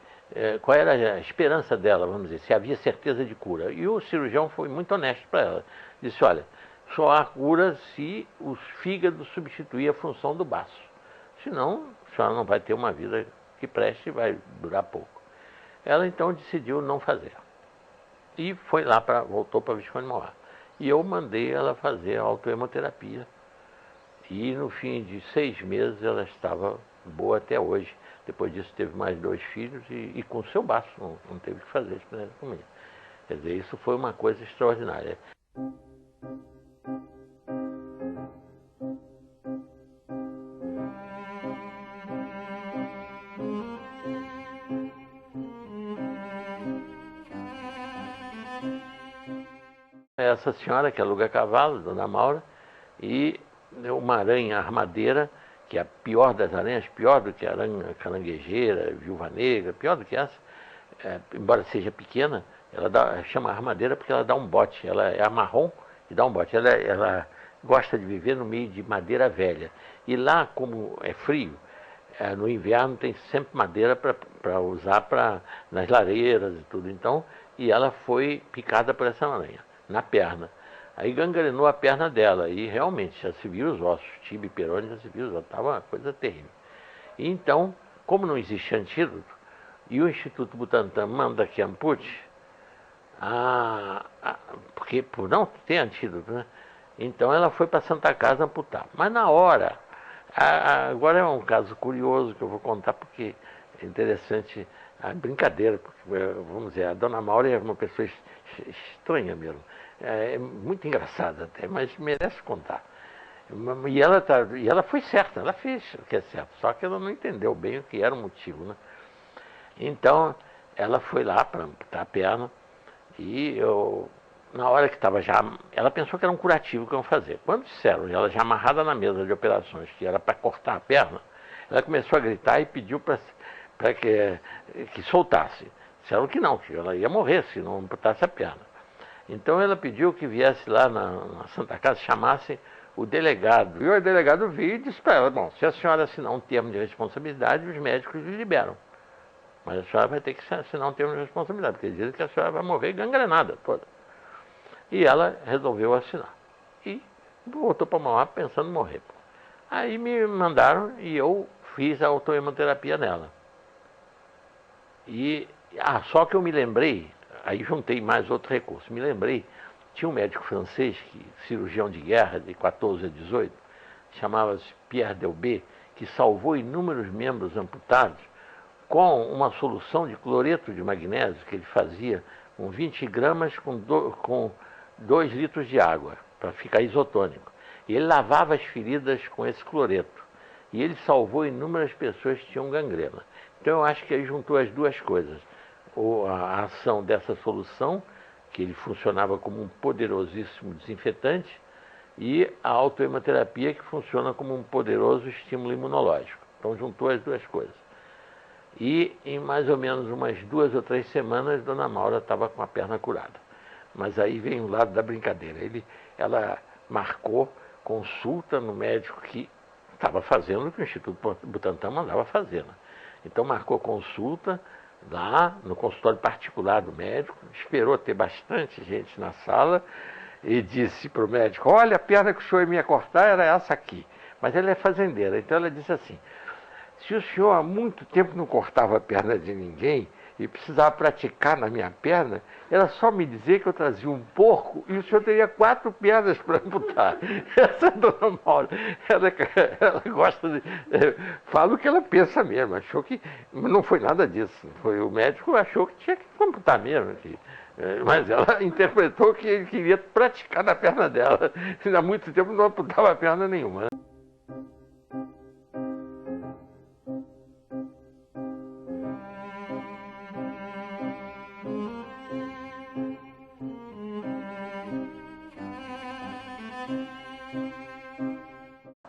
A: qual era a esperança dela, vamos dizer, se havia certeza de cura. E o cirurgião foi muito honesto para ela. Disse, olha, só há cura se o fígado substituir a função do baço. Senão, a senhora não vai ter uma vida que preste e vai durar pouco. Ela então decidiu não fazer. E foi lá, voltou para Visconde Mauá. E eu mandei ela fazer a autohemoterapia. E no fim de 6 meses ela estava boa até hoje. Depois disso teve mais 2 filhos e com o seu baço, não teve que fazer esplenectomia. Quer dizer, isso foi uma coisa extraordinária. Essa senhora que aluga cavalo, Dona Maura, e uma aranha armadeira, que é a pior das aranhas, pior do que a aranha caranguejeira, viúva negra, pior do que essa, embora seja pequena, chama armadeira porque ela dá um bote, ela é marrom e dá um bote. Ela gosta de viver no meio de madeira velha. E lá, como é frio, no inverno tem sempre madeira para usar nas lareiras e tudo. Então, e ela foi picada por essa aranha, na perna. Aí gangrenou a perna dela e realmente já se viu os ossos, tibia e perone, já se viu os ossos, estava uma coisa terrível. E então, como não existe antídoto, e o Instituto Butantan manda que ampute, porque por não ter antídoto, né? Então ela foi para Santa Casa amputar. Mas na hora, agora é um caso curioso que eu vou contar porque é interessante a brincadeira, porque, vamos dizer, a Dona Maura é uma pessoa estranha mesmo. É muito engraçada até, mas merece contar. E ela foi certa, ela fez o que é certo, só que ela não entendeu bem o que era o motivo, né? Então, ela foi lá para amputar a perna e na hora que estava já, ela pensou que era um curativo que iam fazer. Quando disseram, ela já amarrada na mesa de operações, que era para cortar a perna, ela começou a gritar e pediu para que soltasse. Disseram que não, que ela ia morrer se não amputasse a perna. Então ela pediu que viesse lá na Santa Casa, chamasse o delegado. E o delegado veio e disse para ela, bom, se a senhora assinar um termo de responsabilidade, os médicos lhe liberam. Mas a senhora vai ter que assinar um termo de responsabilidade, porque eles dizem que a senhora vai morrer gangrenada toda. E ela resolveu assinar. E voltou para Mauá pensando em morrer. Aí me mandaram e eu fiz a autohemoterapia nela. Só que eu me lembrei, aí juntei mais outro recurso, me lembrei, tinha um médico francês, cirurgião de guerra, de 14 a 18, chamava-se Pierre Delbé, que salvou inúmeros membros amputados com uma solução de cloreto de magnésio que ele fazia com 20 gramas com 2 litros de água, para ficar isotônico. E ele lavava as feridas com esse cloreto. E ele salvou inúmeras pessoas que tinham gangrena. Então eu acho que ele juntou as duas coisas. A ação dessa solução, que ele funcionava como um poderosíssimo desinfetante, e a autohemoterapia, que funciona como um poderoso estímulo imunológico. Então juntou as duas coisas. E em mais ou menos umas 2 ou 3 semanas, Dona Maura estava com a perna curada. Mas aí vem o lado da brincadeira. Ela marcou consulta no médico que estava fazendo o que o Instituto Butantan mandava fazer, né? Então marcou consulta lá no consultório particular do médico, esperou ter bastante gente na sala e disse para o médico, olha, a perna que o senhor ia cortar era essa aqui. Mas ela é fazendeira, então ela disse assim, se o senhor há muito tempo não cortava a perna de ninguém e precisava praticar na minha perna, era só me dizer que eu trazia um porco e o senhor teria 4 pernas para amputar. Essa é a Dona Maura. Ela gosta de... fala o que ela pensa mesmo. Achou que... Não foi nada disso. O médico achou que tinha que amputar mesmo. Mas ela interpretou que ele queria praticar na perna dela. Há muito tempo não amputava a perna nenhuma.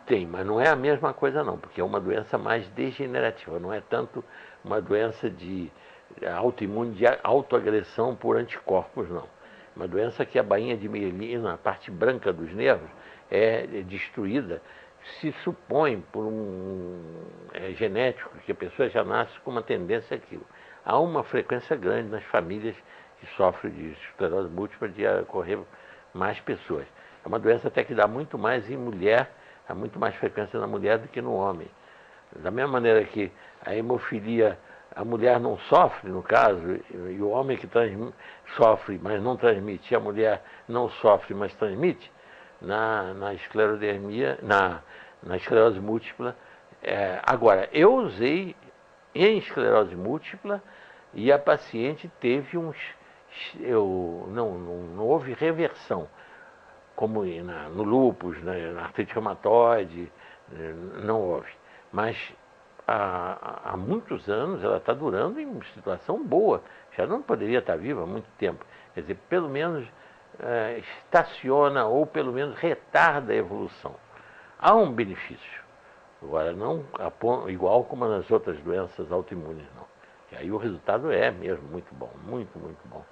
A: Tem, mas não é a mesma coisa não, porque é uma doença mais degenerativa, não é tanto uma doença de autoimune, de autoagressão por anticorpos, não. Uma doença que a bainha de mielina, a parte branca dos nervos, é destruída, se supõe por genético, que a pessoa já nasce com uma tendência àquilo. Há uma frequência grande nas famílias que sofrem de esclerose múltipla de ocorrer mais pessoas. É uma doença até que dá muito mais em mulher, há muito mais frequência na mulher do que no homem. Da mesma maneira que a hemofilia, a mulher não sofre, no caso, e o homem que sofre, mas não transmite, e a mulher não sofre, mas transmite, na esclerodermia, na esclerose múltipla. Agora, eu usei em esclerose múltipla e a paciente teve não houve reversão, como no lúpus, na artrite reumatoide, não houve. Mas há muitos anos ela está durando em situação boa. Já não poderia estar viva há muito tempo. Quer dizer, pelo menos estaciona ou pelo menos retarda a evolução. Há um benefício. Agora, não igual como nas outras doenças autoimunes, não. E aí o resultado é mesmo muito bom, muito, muito bom.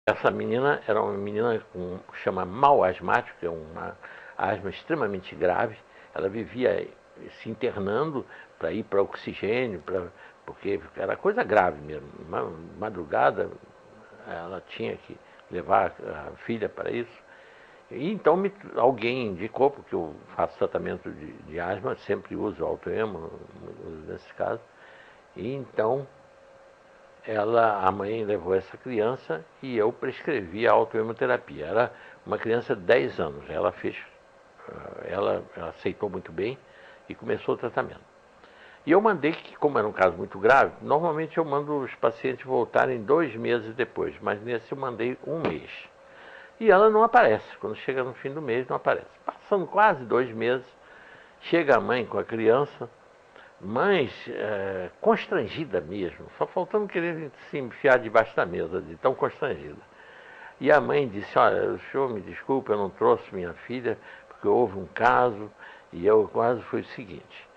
A: Essa menina era uma menina chama mal asmático, que é uma asma extremamente grave. Ela vivia se internando para ir para oxigênio, porque era coisa grave mesmo. Madrugada ela tinha que levar a filha para isso. E então alguém indicou, porque eu faço tratamento de asma, sempre uso autoemo nesse caso. E então a mãe levou essa criança e eu prescrevi a autoemoterapia. Era uma criança de 10 anos. Ela aceitou muito bem e começou o tratamento. E eu mandei que, como era um caso muito grave, normalmente eu mando os pacientes voltarem 2 meses depois, mas nesse eu mandei 1 mês. E ela não aparece. Quando chega no fim do mês, não aparece. Passando quase 2 meses, chega a mãe com a criança, mas constrangida mesmo, só faltando querer se enfiar debaixo da mesa, de tão constrangida. E a mãe disse: olha, o senhor me desculpe, eu não trouxe minha filha, porque houve um caso, e o caso foi o seguinte: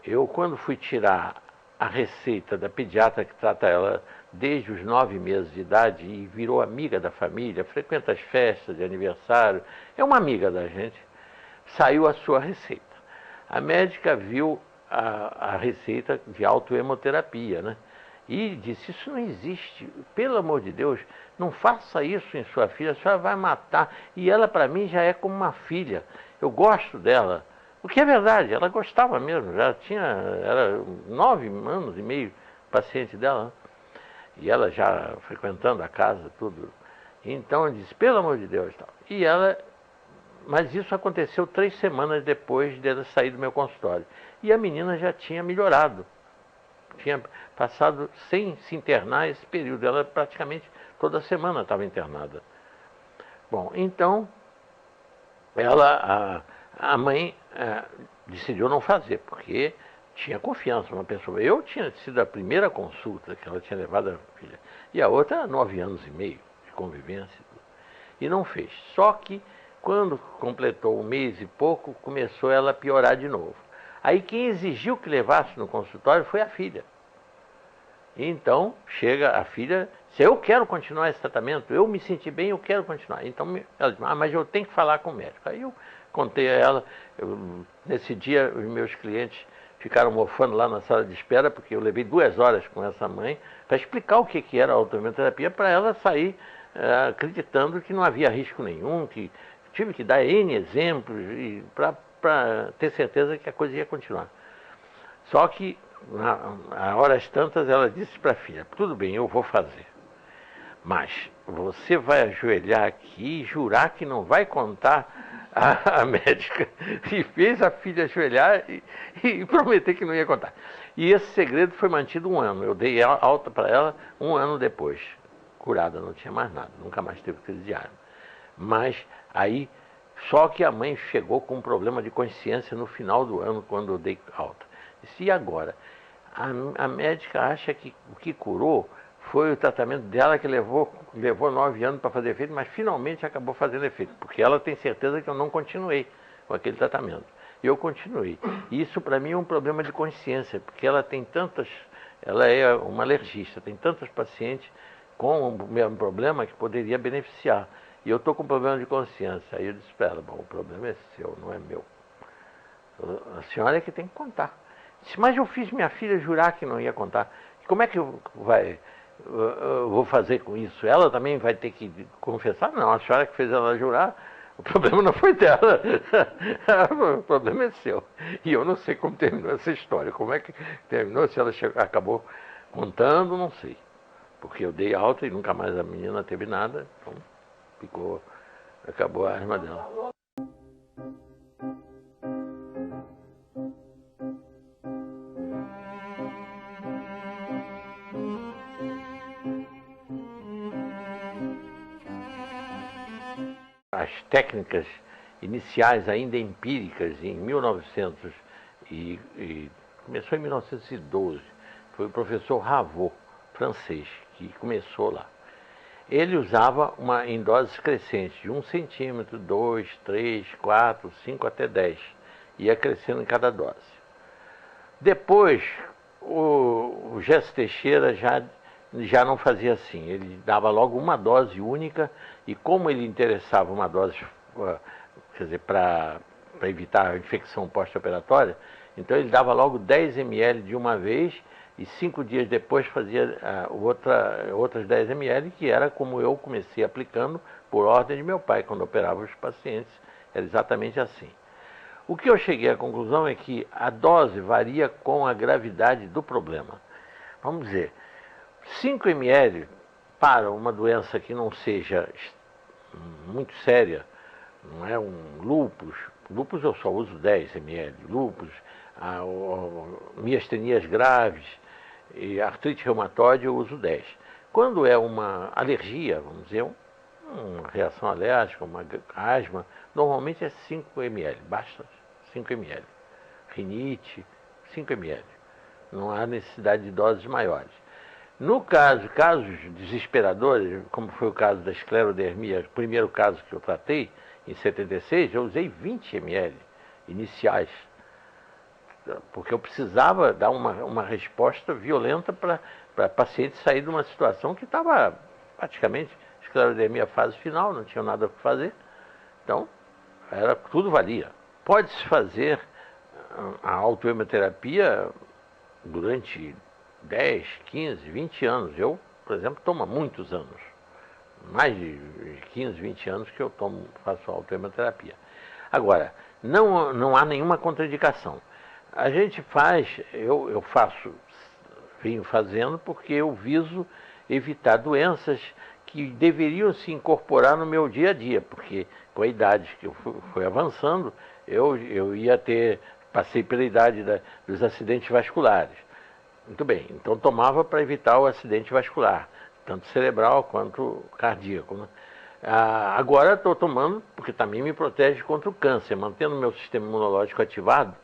A: eu, quando fui tirar a receita da pediatra que trata ela desde os 9 meses de idade e virou amiga da família, frequenta as festas de aniversário, é uma amiga da gente, saiu a sua receita. A médica viu a receita de autoemoterapia, né? E disse: isso não existe, pelo amor de Deus, não faça isso em sua filha, a senhora vai matar. E ela, para mim, já é como uma filha, eu gosto dela. O que é verdade, ela gostava mesmo, era 9 anos e meio paciente dela, né? E ela já frequentando a casa, tudo. Então eu disse: pelo amor de Deus. Tal. Mas isso aconteceu 3 semanas depois dela sair do meu consultório. E a menina já tinha melhorado. Tinha passado sem se internar esse período. Ela praticamente toda semana estava internada. Bom, então a mãe decidiu não fazer, porque tinha confiança numa pessoa. Eu tinha sido a primeira consulta que ela tinha levado a filha. E a outra, 9 anos e meio de convivência. E não fez. Só que, quando completou 1 mês e pouco, começou ela a piorar de novo. Aí quem exigiu que levasse no consultório foi a filha. Então, chega a filha: se eu quero continuar esse tratamento, eu me senti bem, eu quero continuar. Então, ela diz: mas eu tenho que falar com o médico. Aí eu contei a ela, nesse dia os meus clientes ficaram mofando lá na sala de espera, porque eu levei 2 horas com essa mãe para explicar o que era a autoemoterapia, para ela sair acreditando que não havia risco nenhum, que tive que dar N exemplos para ter certeza que a coisa ia continuar. Só que, a horas tantas, ela disse para a filha: tudo bem, eu vou fazer, mas você vai ajoelhar aqui e jurar que não vai contar a médica. E fez a filha ajoelhar e prometer que não ia contar. E esse segredo foi mantido 1 ano. Eu dei alta para ela 1 ano depois. Curada, não tinha mais nada, nunca mais teve crise de asma. Mas aí, só que a mãe chegou com um problema de consciência no final do ano, quando eu dei alta. Disse: e agora? A médica acha que o que curou foi o tratamento dela que levou 9 anos para fazer efeito, mas finalmente acabou fazendo efeito, porque ela tem certeza que eu não continuei com aquele tratamento. E eu continuei. E isso para mim é um problema de consciência, porque ela tem tantas, ela é uma alergista, tem tantos pacientes com o mesmo problema que poderia beneficiar. E eu estou com problema de consciência. Aí eu disse para ela, bom, o problema é seu, não é meu. A senhora é que tem que contar. Disse, mas eu fiz minha filha jurar que não ia contar. Como é que eu vou fazer com isso? Ela também vai ter que confessar? Não, a senhora que fez ela jurar, o problema não foi dela. O problema é seu. E eu não sei como terminou essa história. Como é que terminou? Se ela acabou contando, não sei. Porque eu dei alta e nunca mais a menina teve nada. Então, acabou a arma dela. As técnicas iniciais, ainda empíricas, em 1900 começou em 1912, foi o professor Ravoux, francês, que começou lá. Ele usava em doses crescentes, de 1 centímetro, 2, 3, 4, 5 até 10, ia crescendo em cada dose. Depois, o Gesso Teixeira já não fazia assim, ele dava logo uma dose única, e como ele interessava uma dose, quer dizer, para evitar a infecção pós-operatória, então ele dava logo 10 ml de uma vez, e 5 dias depois fazia outras 10 ml, que era como eu comecei aplicando por ordem de meu pai, quando operava os pacientes, era exatamente assim. O que eu cheguei à conclusão é que a dose varia com a gravidade do problema. Vamos dizer, 5 ml para uma doença que não seja muito séria, não é um lúpus eu só uso 10 ml, lúpus, miastenias graves e artrite reumatoide eu uso 10. Quando é uma alergia, vamos dizer, uma reação alérgica, uma asma, normalmente é 5 ml, basta 5 ml. Rinite, 5 ml. Não há necessidade de doses maiores. No casos desesperadores, como foi o caso da esclerodermia, o primeiro caso que eu tratei, em 76, eu usei 20 ml iniciais, porque eu precisava dar uma resposta violenta para paciente sair de uma situação que estava praticamente esclerodermia fase final, não tinha nada para fazer. Então, tudo valia. Pode-se fazer a autohemoterapia durante 10, 15, 20 anos. Eu, por exemplo, tomo há muitos anos. Mais de 15, 20 anos que eu faço autohemoterapia. Agora, não há nenhuma contraindicação. A gente eu venho fazendo porque eu viso evitar doenças que deveriam se incorporar no meu dia a dia, porque com a idade que eu fui avançando, eu passei pela idade dos acidentes vasculares. Muito bem, então tomava para evitar o acidente vascular, tanto cerebral quanto cardíaco, né? Agora estou tomando porque também me protege contra o câncer, mantendo o meu sistema imunológico ativado.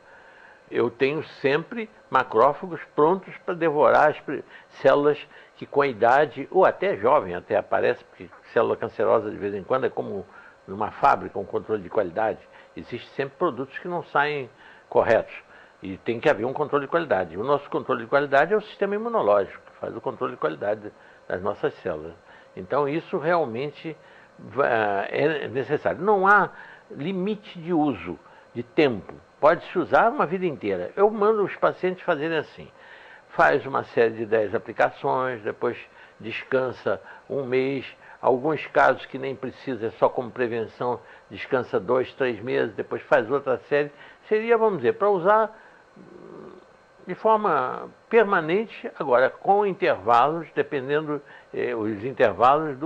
A: Eu tenho sempre macrófagos prontos para devorar as células que com a idade, ou até jovem, até aparece, porque célula cancerosa de vez em quando é como numa fábrica, um controle de qualidade. Existem sempre produtos que não saem corretos. E tem que haver um controle de qualidade. O nosso controle de qualidade é o sistema imunológico, que faz o controle de qualidade das nossas células. Então isso realmente é necessário. Não há limite de uso, de tempo. Pode-se usar uma vida inteira. Eu mando os pacientes fazerem assim. Faz uma série de 10 aplicações, depois descansa um mês. Alguns casos que nem precisa, é só como prevenção, descansa 2, 3 meses, depois faz outra série. Seria, vamos dizer, para usar de forma permanente, agora com intervalos, dependendo os intervalos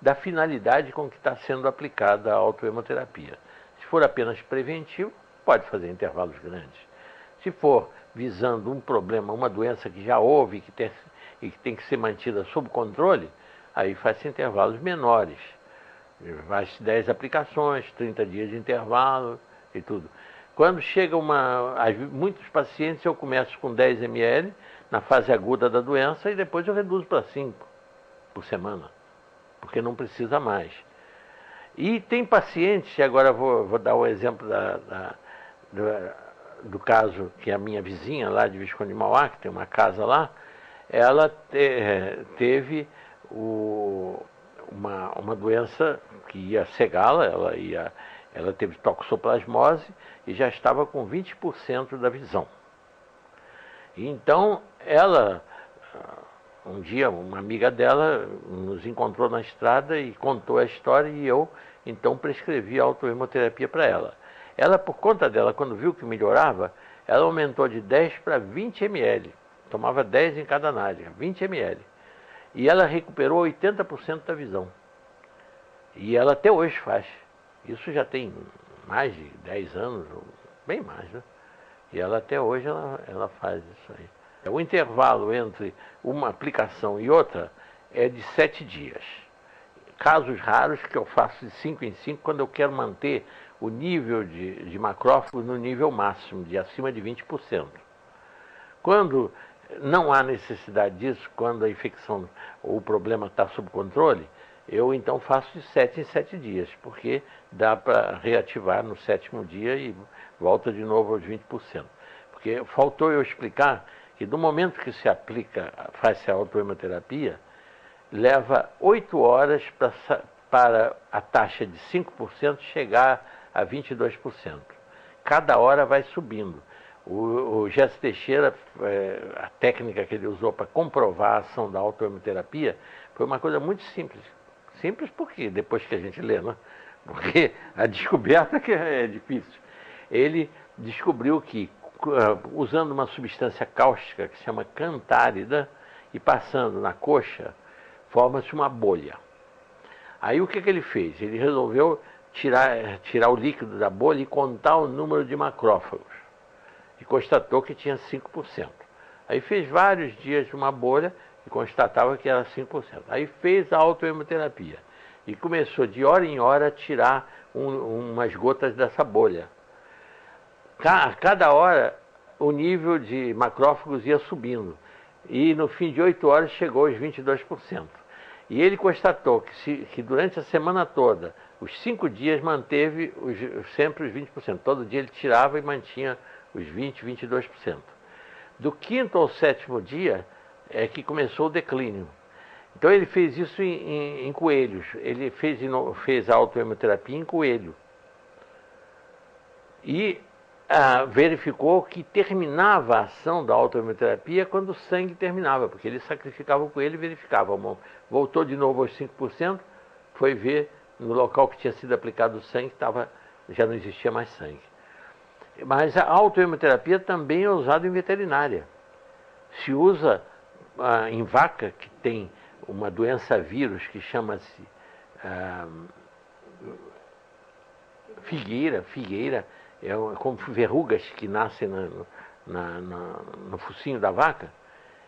A: da finalidade com que está sendo aplicada a autohemoterapia. Se for apenas preventivo, pode fazer intervalos grandes. Se for visando um problema, uma doença que já houve e que tem que ser mantida sob controle, aí faz intervalos menores. Faz 10 aplicações, 30 dias de intervalo e tudo. Quando chega muitos pacientes eu começo com 10 ml na fase aguda da doença e depois eu reduzo para 5. por semana, porque não precisa mais. E tem pacientes, agora vou dar o exemplo do caso que a minha vizinha lá de Visconde de Mauá, que tem uma casa lá, ela teve uma doença que ia cegá-la, ela teve toxoplasmose e já estava com 20% da visão. Então, um dia, uma amiga dela nos encontrou na estrada e contou a história e eu, então, prescrevi a autoimunoterapia para ela. Ela, por conta dela, quando viu que melhorava, ela aumentou de 10 para 20 ml. Tomava 10 em cada nádiga, 20 ml. E ela recuperou 80% da visão. E ela até hoje faz. Isso já tem mais de 10 anos, bem mais, né? E ela até hoje ela faz isso aí. O intervalo entre uma aplicação e outra é de 7 dias. Casos raros que eu faço de 5 em 5 quando eu quero manter o nível de macrófagos no nível máximo, de acima de 20%. Quando não há necessidade disso, quando a infecção ou o problema está sob controle, eu então faço de 7 em 7 dias, porque dá para reativar no 7º dia e volta de novo aos 20%. Porque faltou eu explicar que do momento que se aplica, faz-se a autoimunoterapia, leva 8 horas para a taxa de 5% chegar a 22%. Cada hora vai subindo. O Jesse Teixeira, a técnica que ele usou para comprovar a ação da autoimunoterapia, foi uma coisa muito simples. Simples porque depois que a gente lê, né? Porque a descoberta que é difícil. Ele descobriu que, usando uma substância cáustica que se chama cantárida, e passando na coxa, forma-se uma bolha. Aí o que ele fez? Ele resolveu tirar o líquido da bolha e contar o número de macrófagos. E constatou que tinha 5%. Aí fez vários dias de uma bolha e constatava que era 5%. Aí fez a autoimunoterapia e começou de hora em hora a tirar umas gotas dessa bolha. A cada hora o nível de macrófagos ia subindo e no fim de 8 horas chegou aos 22%. E ele constatou que durante a semana toda, os 5 dias manteve sempre os 20%. Todo dia ele tirava e mantinha os 20%, 22%. Do 5º ao 7º dia é que começou o declínio. Então ele fez isso em coelhos. Ele fez a autoimunoterapia em coelho. E verificou que terminava a ação da autoimunoterapia quando o sangue terminava, porque ele sacrificava o coelho e verificava. Voltou de novo aos 5%, foi ver no local que tinha sido aplicado o sangue, já não existia mais sangue. Mas a autoimunoterapia também é usada em veterinária. Se usa em vaca que tem uma doença vírus que chama-se figueira, como verrugas que nascem no focinho da vaca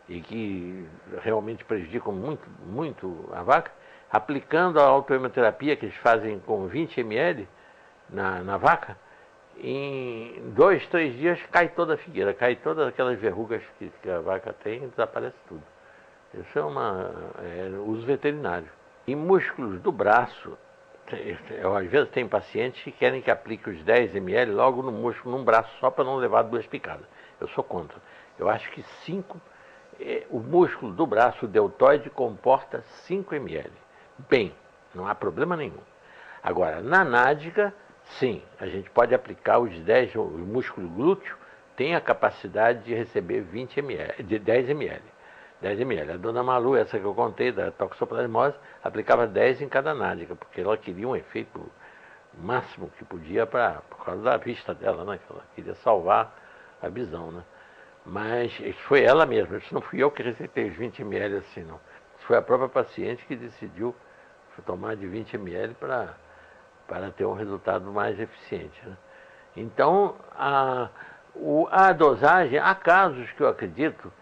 A: e que realmente prejudicam muito, muito a vaca. Aplicando a autoimunoterapia que eles fazem com 20 ml na vaca, em 2, 3 dias cai toda a figueira, cai todas aquelas verrugas que a vaca tem e desaparece tudo. Isso é uso veterinário. Em músculos do braço, às vezes tem pacientes que querem que aplique os 10 ml logo no músculo, num braço, só para não levar 2 picadas. Eu sou contra. Eu acho que o músculo do braço, o deltoide, comporta 5 ml. Bem, não há problema nenhum. Agora, na nádiga, sim, a gente pode aplicar os 10, o músculo glúteo tem a capacidade de receber 20 ml, de 10 ml. 10 ml. A dona Malu, essa que eu contei, da toxoplasmose, aplicava 10 em cada nádiga, porque ela queria um efeito máximo que podia por causa da vista dela, né? Que ela queria salvar a visão, né? Mas isso foi ela mesma, isso não fui eu que receitei os 20 ml assim, não. Isso foi a própria paciente que decidiu tomar de 20 ml para ter um resultado mais eficiente, né? Então, a dosagem, há casos que eu acredito,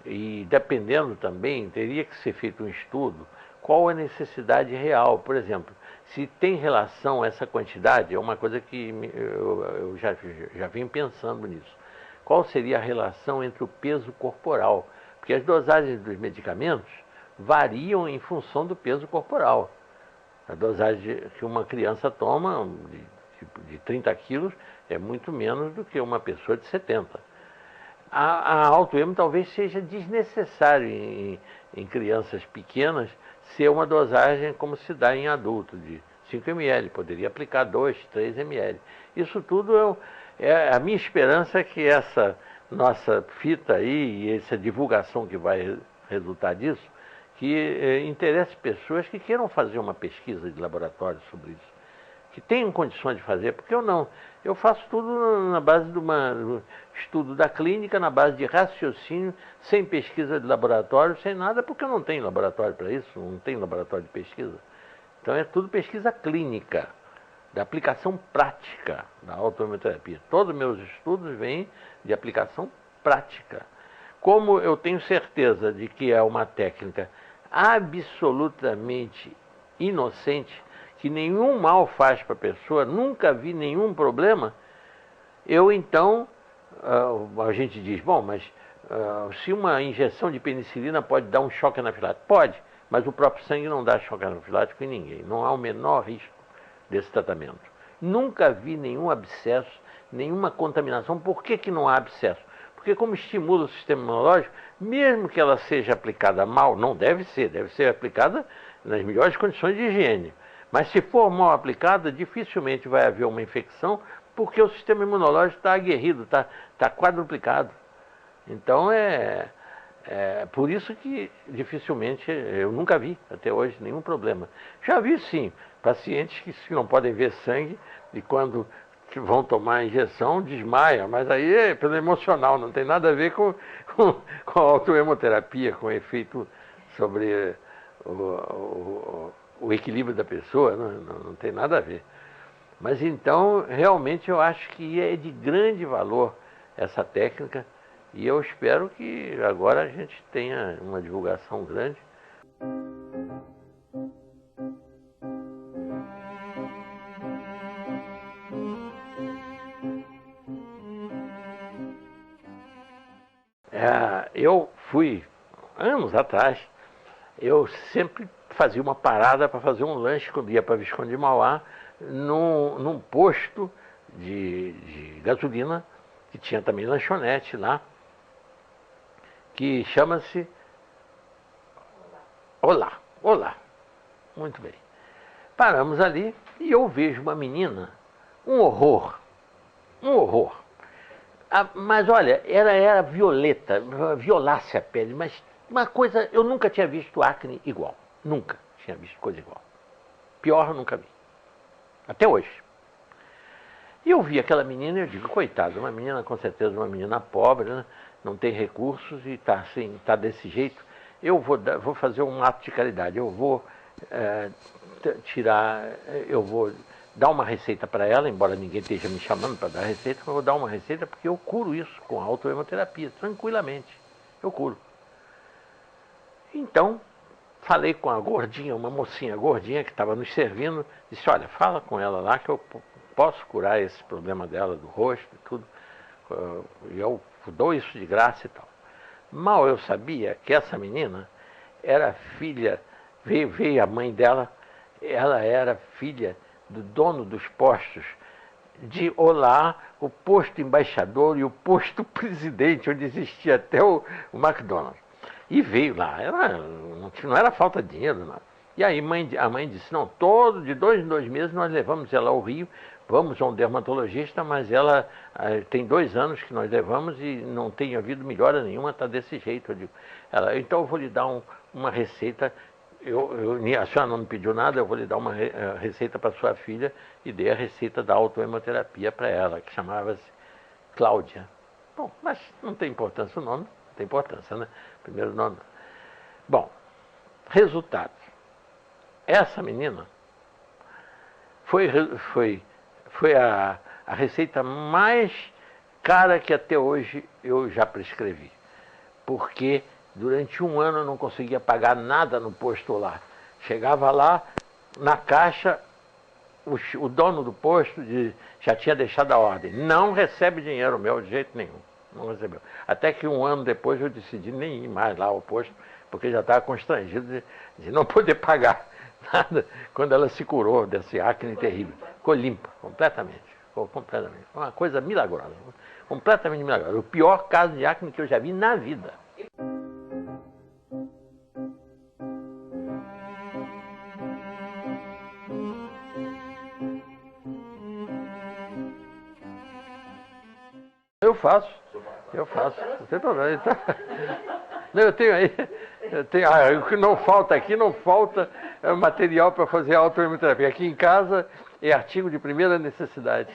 A: e dependendo também, teria que ser feito um estudo, qual a necessidade real. Por exemplo, se tem relação essa quantidade, é uma coisa que eu já vim pensando nisso. Qual seria a relação entre o peso corporal? Porque as dosagens dos medicamentos variam em função do peso corporal. A dosagem que uma criança toma de 30 quilos é muito menos do que uma pessoa de 70. A auto-emo talvez seja desnecessário em crianças pequenas ser uma dosagem como se dá em adulto, de 5 ml, poderia aplicar 2, 3 ml. Isso tudo é a minha esperança, é que essa nossa fita aí e essa divulgação que vai resultar disso, que interesse pessoas que queiram fazer uma pesquisa de laboratório sobre isso, que tenham condições de fazer, porque eu não. Eu faço tudo na base do estudo da clínica, na base de raciocínio, sem pesquisa de laboratório, sem nada, porque eu não tenho laboratório para isso, não tenho laboratório de pesquisa. Então é tudo pesquisa clínica, da aplicação prática da autoimunoterapia. Todos os meus estudos vêm de aplicação prática. Como eu tenho certeza de que é uma técnica absolutamente inocente, que nenhum mal faz para a pessoa, nunca vi nenhum problema, eu então, a gente diz, bom, mas se uma injeção de penicilina pode dar um choque anafilático? Pode, mas o próprio sangue não dá choque anafilático em ninguém, não há o menor risco desse tratamento. Nunca vi nenhum abscesso, nenhuma contaminação. Por que não há abscesso? Porque como estimula o sistema imunológico, mesmo que ela seja aplicada mal, não deve ser aplicada nas melhores condições de higiene. Mas se for mal aplicada, dificilmente vai haver uma infecção, porque o sistema imunológico está aguerrido, está quadruplicado. Então é por isso que dificilmente, eu nunca vi até hoje nenhum problema. Já vi sim, pacientes que não podem ver sangue e quando vão tomar a injeção desmaiam, mas aí é pelo emocional, não tem nada a ver com a autoemoterapia, com o efeito sobre o equilíbrio da pessoa, não tem nada a ver. Mas então, realmente eu acho que é de grande valor essa técnica e eu espero que agora a gente tenha uma divulgação grande. Eu fui, anos atrás, eu sempre fazia uma parada para fazer um lanche quando ia para Visconde de Mauá, num posto de gasolina, que tinha também lanchonete lá, que chama-se Olá. Muito bem. Paramos ali e eu vejo uma menina, um horror. Mas olha, ela era violeta, violasse a pele, mas uma coisa, eu nunca tinha visto acne igual. Nunca tinha visto coisa igual. Pior eu nunca vi. Até hoje. E eu vi aquela menina e eu digo, coitada, uma menina com certeza, uma menina pobre, né? Não tem recursos e está assim, tá desse jeito. Eu vou fazer um ato de caridade, eu vou eu vou dar uma receita para ela, embora ninguém esteja me chamando para dar receita, mas eu vou dar uma receita porque eu curo isso com a autoemoterapia, tranquilamente. Eu curo. Então, falei com a gordinha, uma mocinha gordinha que estava nos servindo, disse, olha, fala com ela lá que eu posso curar esse problema dela do rosto e tudo. Eu dou isso de graça e tal. Mal eu sabia que essa menina era filha, veio a mãe dela, ela era filha do dono dos postos de Olá, o posto embaixador e o posto presidente, onde existia até o McDonald's. E veio lá, não era falta de dinheiro, não. E aí a mãe disse, não, de 2 em 2 meses nós levamos ela ao Rio, vamos a um dermatologista, mas ela tem 2 anos que nós levamos e não tem havido melhora nenhuma, está desse jeito. Eu digo, então eu vou lhe dar uma receita, a senhora não me pediu nada, eu vou lhe dar uma receita para sua filha e dei a receita da autoemoterapia para ela, que chamava-se Cláudia. Bom, mas não tem importância o nome, não tem importância, né? Primeiro nome. Bom, resultado. Essa menina foi a receita mais cara que até hoje eu já prescrevi. Porque durante 1 ano eu não conseguia pagar nada no posto lá. Chegava lá, na caixa, o dono do posto já tinha deixado a ordem. Não recebe dinheiro meu de jeito nenhum. Não recebeu. Até que 1 ano depois eu decidi nem ir mais lá ao posto, porque já estava constrangido de não poder pagar nada quando ela se curou desse acne terrível. Ficou limpa, completamente. Ficou completamente. Foi uma coisa milagrosa. Completamente milagrosa. O pior caso de acne que eu já vi na vida. Eu faço, não tem problema. Então, não, eu tenho aí, o que não falta aqui, não falta material para fazer autoimunoterapia. Aqui em casa é artigo de primeira necessidade.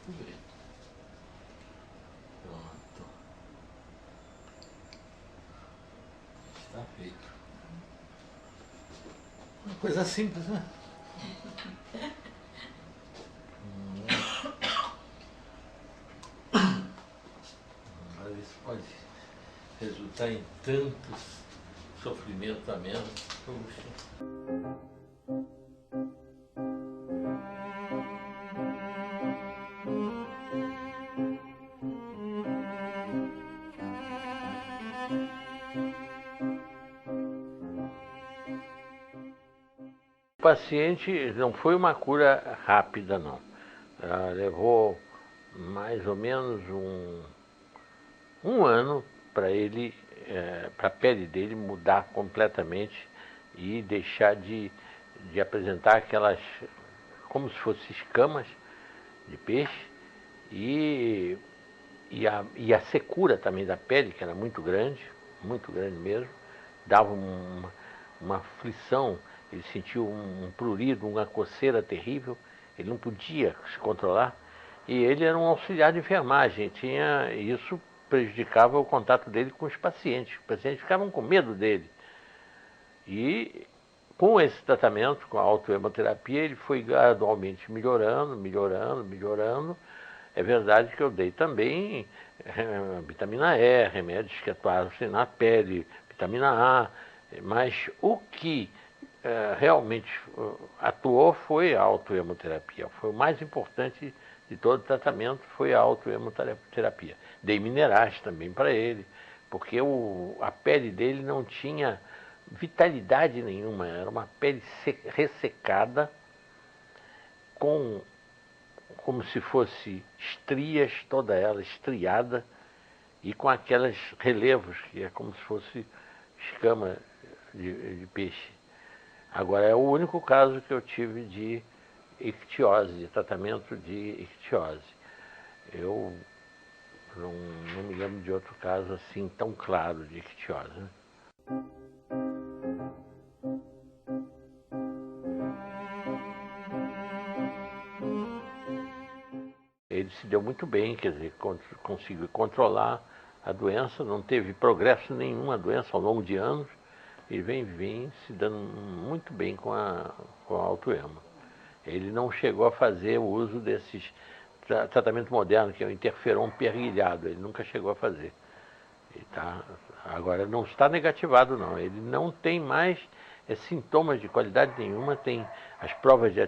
A: Muito bem. Pronto. Está feito. Uma coisa simples, né? Mas isso pode resultar em tantos sofrimentos a menos. Puxa. O paciente não foi uma cura rápida, não. Levou mais ou menos um ano para ele, para a pele dele mudar completamente e deixar de apresentar aquelas, como se fossem escamas de peixe, e a secura também da pele, que era muito grande mesmo, dava uma aflição, ele sentiu um prurido, uma coceira terrível, ele não podia se controlar, e ele era um auxiliar de enfermagem, isso prejudicava o contato dele com os pacientes ficavam com medo dele. E com esse tratamento, com a autohemoterapia, ele foi gradualmente melhorando. É verdade que eu dei também vitamina E, remédios que atuaram na pele, vitamina A, mas o que realmente atuou foi a autohemoterapia. Foi o mais importante de todo o tratamento, foi a autohemoterapia. Dei minerais também para ele, porque a pele dele não tinha vitalidade nenhuma, era uma pele ressecada, como se fosse estrias, toda ela estriada, e com aquelas relevos, que é como se fosse escama de peixe. Agora, é o único caso que eu tive de ictiose, de tratamento de ictiose. Eu não me lembro de outro caso assim tão claro de ictiose, né? Ele se deu muito bem, quer dizer, conseguiu controlar a doença, não teve progresso nenhum a doença ao longo de anos, e vem se dando muito bem com a autoema. Ele não chegou a fazer o uso desses tratamento moderno, que é o interferon perguilhado, ele nunca chegou a fazer. Agora, não está negativado, não. Ele não tem mais sintomas de qualidade nenhuma, tem as provas de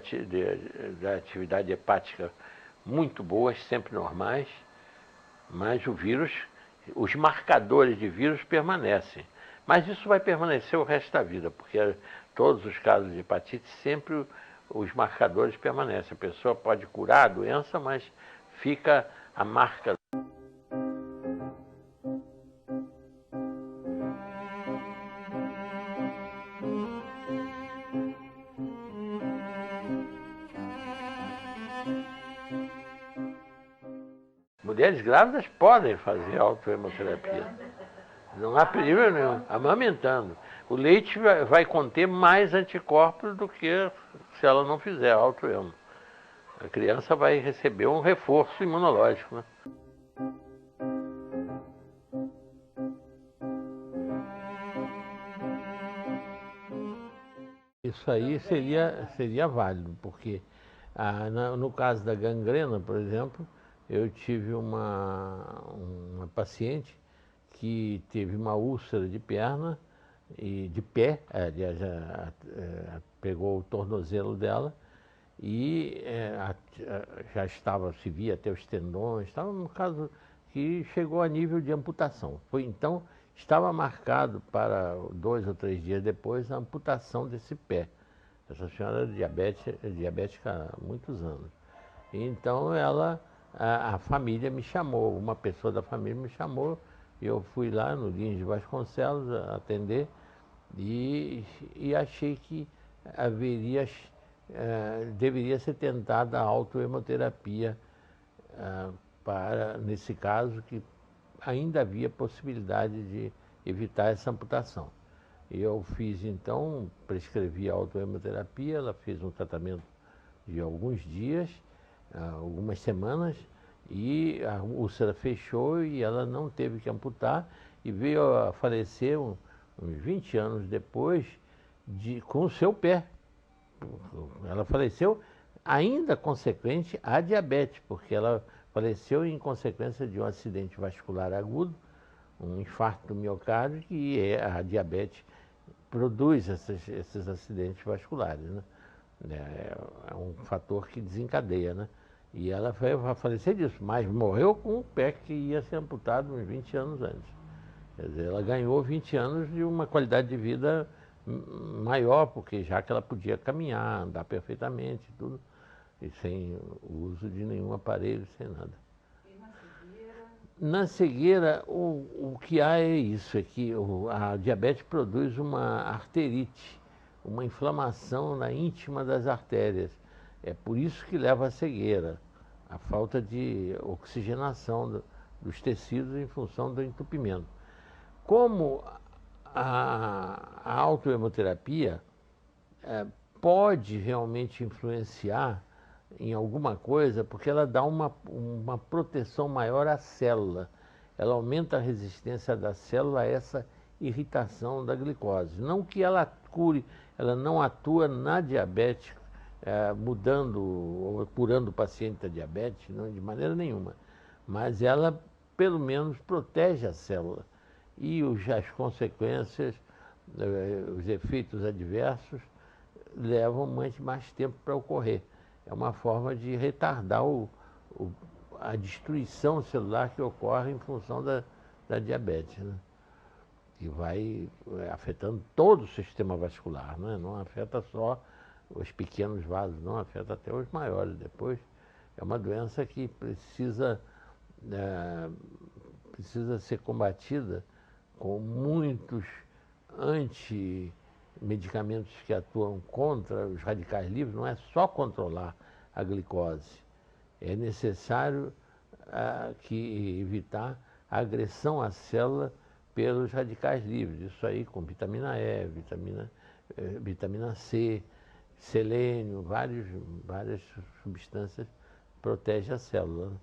A: atividade hepática muito boas, sempre normais, mas o vírus, os marcadores de vírus permanecem. Mas isso vai permanecer o resto da vida, porque todos os casos de hepatite, sempre os marcadores permanecem. A pessoa pode curar a doença, mas fica a marca. Mulheres grávidas podem fazer autohemoterapia. Não há perigo nenhum, amamentando. O leite vai conter mais anticorpos do que se ela não fizer autohemo. A criança vai receber um reforço imunológico, né? Isso aí seria válido, porque no caso da gangrena, por exemplo, eu tive uma paciente que teve uma úlcera de perna e de pé, aliás, pegou o tornozelo dela e já se via até os tendões, estava no caso que chegou a nível de amputação. Então, estava marcado para 2 ou 3 dias depois a amputação desse pé. Essa senhora é diabética há muitos anos. Então, a família me chamou, uma pessoa da família me chamou, e eu fui lá no Lins de Vasconcelos atender e achei que deveria ser tentada a autohemoterapia nesse caso, que ainda havia possibilidade de evitar essa amputação. Eu fiz então, prescrevi a autohemoterapia, ela fez um tratamento de alguns dias, algumas semanas, e a úlcera fechou e ela não teve que amputar e veio a falecer uns 20 anos depois com o seu pé. Ela faleceu ainda consequente à diabetes, porque ela faleceu em consequência de um acidente vascular agudo, um infarto do miocárdio, e a diabetes produz esses acidentes vasculares, né? É um fator que desencadeia, né? E ela foi a falecer disso, mas morreu com o pé que ia ser amputado uns 20 anos antes. Quer dizer, ela ganhou 20 anos de uma qualidade de vida maior, porque já que ela podia caminhar, andar perfeitamente, tudo, e sem o uso de nenhum aparelho, sem nada.
B: E na cegueira?
A: Na cegueira, o que há é isso, é que a diabetes produz uma arterite, uma inflamação na íntima das artérias. É por isso que leva à cegueira, a falta de oxigenação dos tecidos em função do entupimento. Como a autohemoterapia pode realmente influenciar em alguma coisa, porque ela dá uma proteção maior à célula. Ela aumenta a resistência da célula a essa irritação da glicose. Não que ela cure, ela não atua na diabetes, mudando ou curando o paciente da diabetes, não, de maneira nenhuma. Mas ela, pelo menos, protege a célula. E as consequências, os efeitos adversos, levam mais tempo para ocorrer. É uma forma de retardar a destruição celular que ocorre em função da diabetes, né? E vai afetando todo o sistema vascular, né? Não afeta só os pequenos vasos, não, afeta até os maiores depois. É uma doença que precisa ser combatida com muitos antimedicamentos que atuam contra os radicais livres. Não é só controlar a glicose, é necessário evitar a agressão à célula pelos radicais livres. Isso aí com vitamina E, vitamina C, selênio, várias substâncias protegem a célula, né?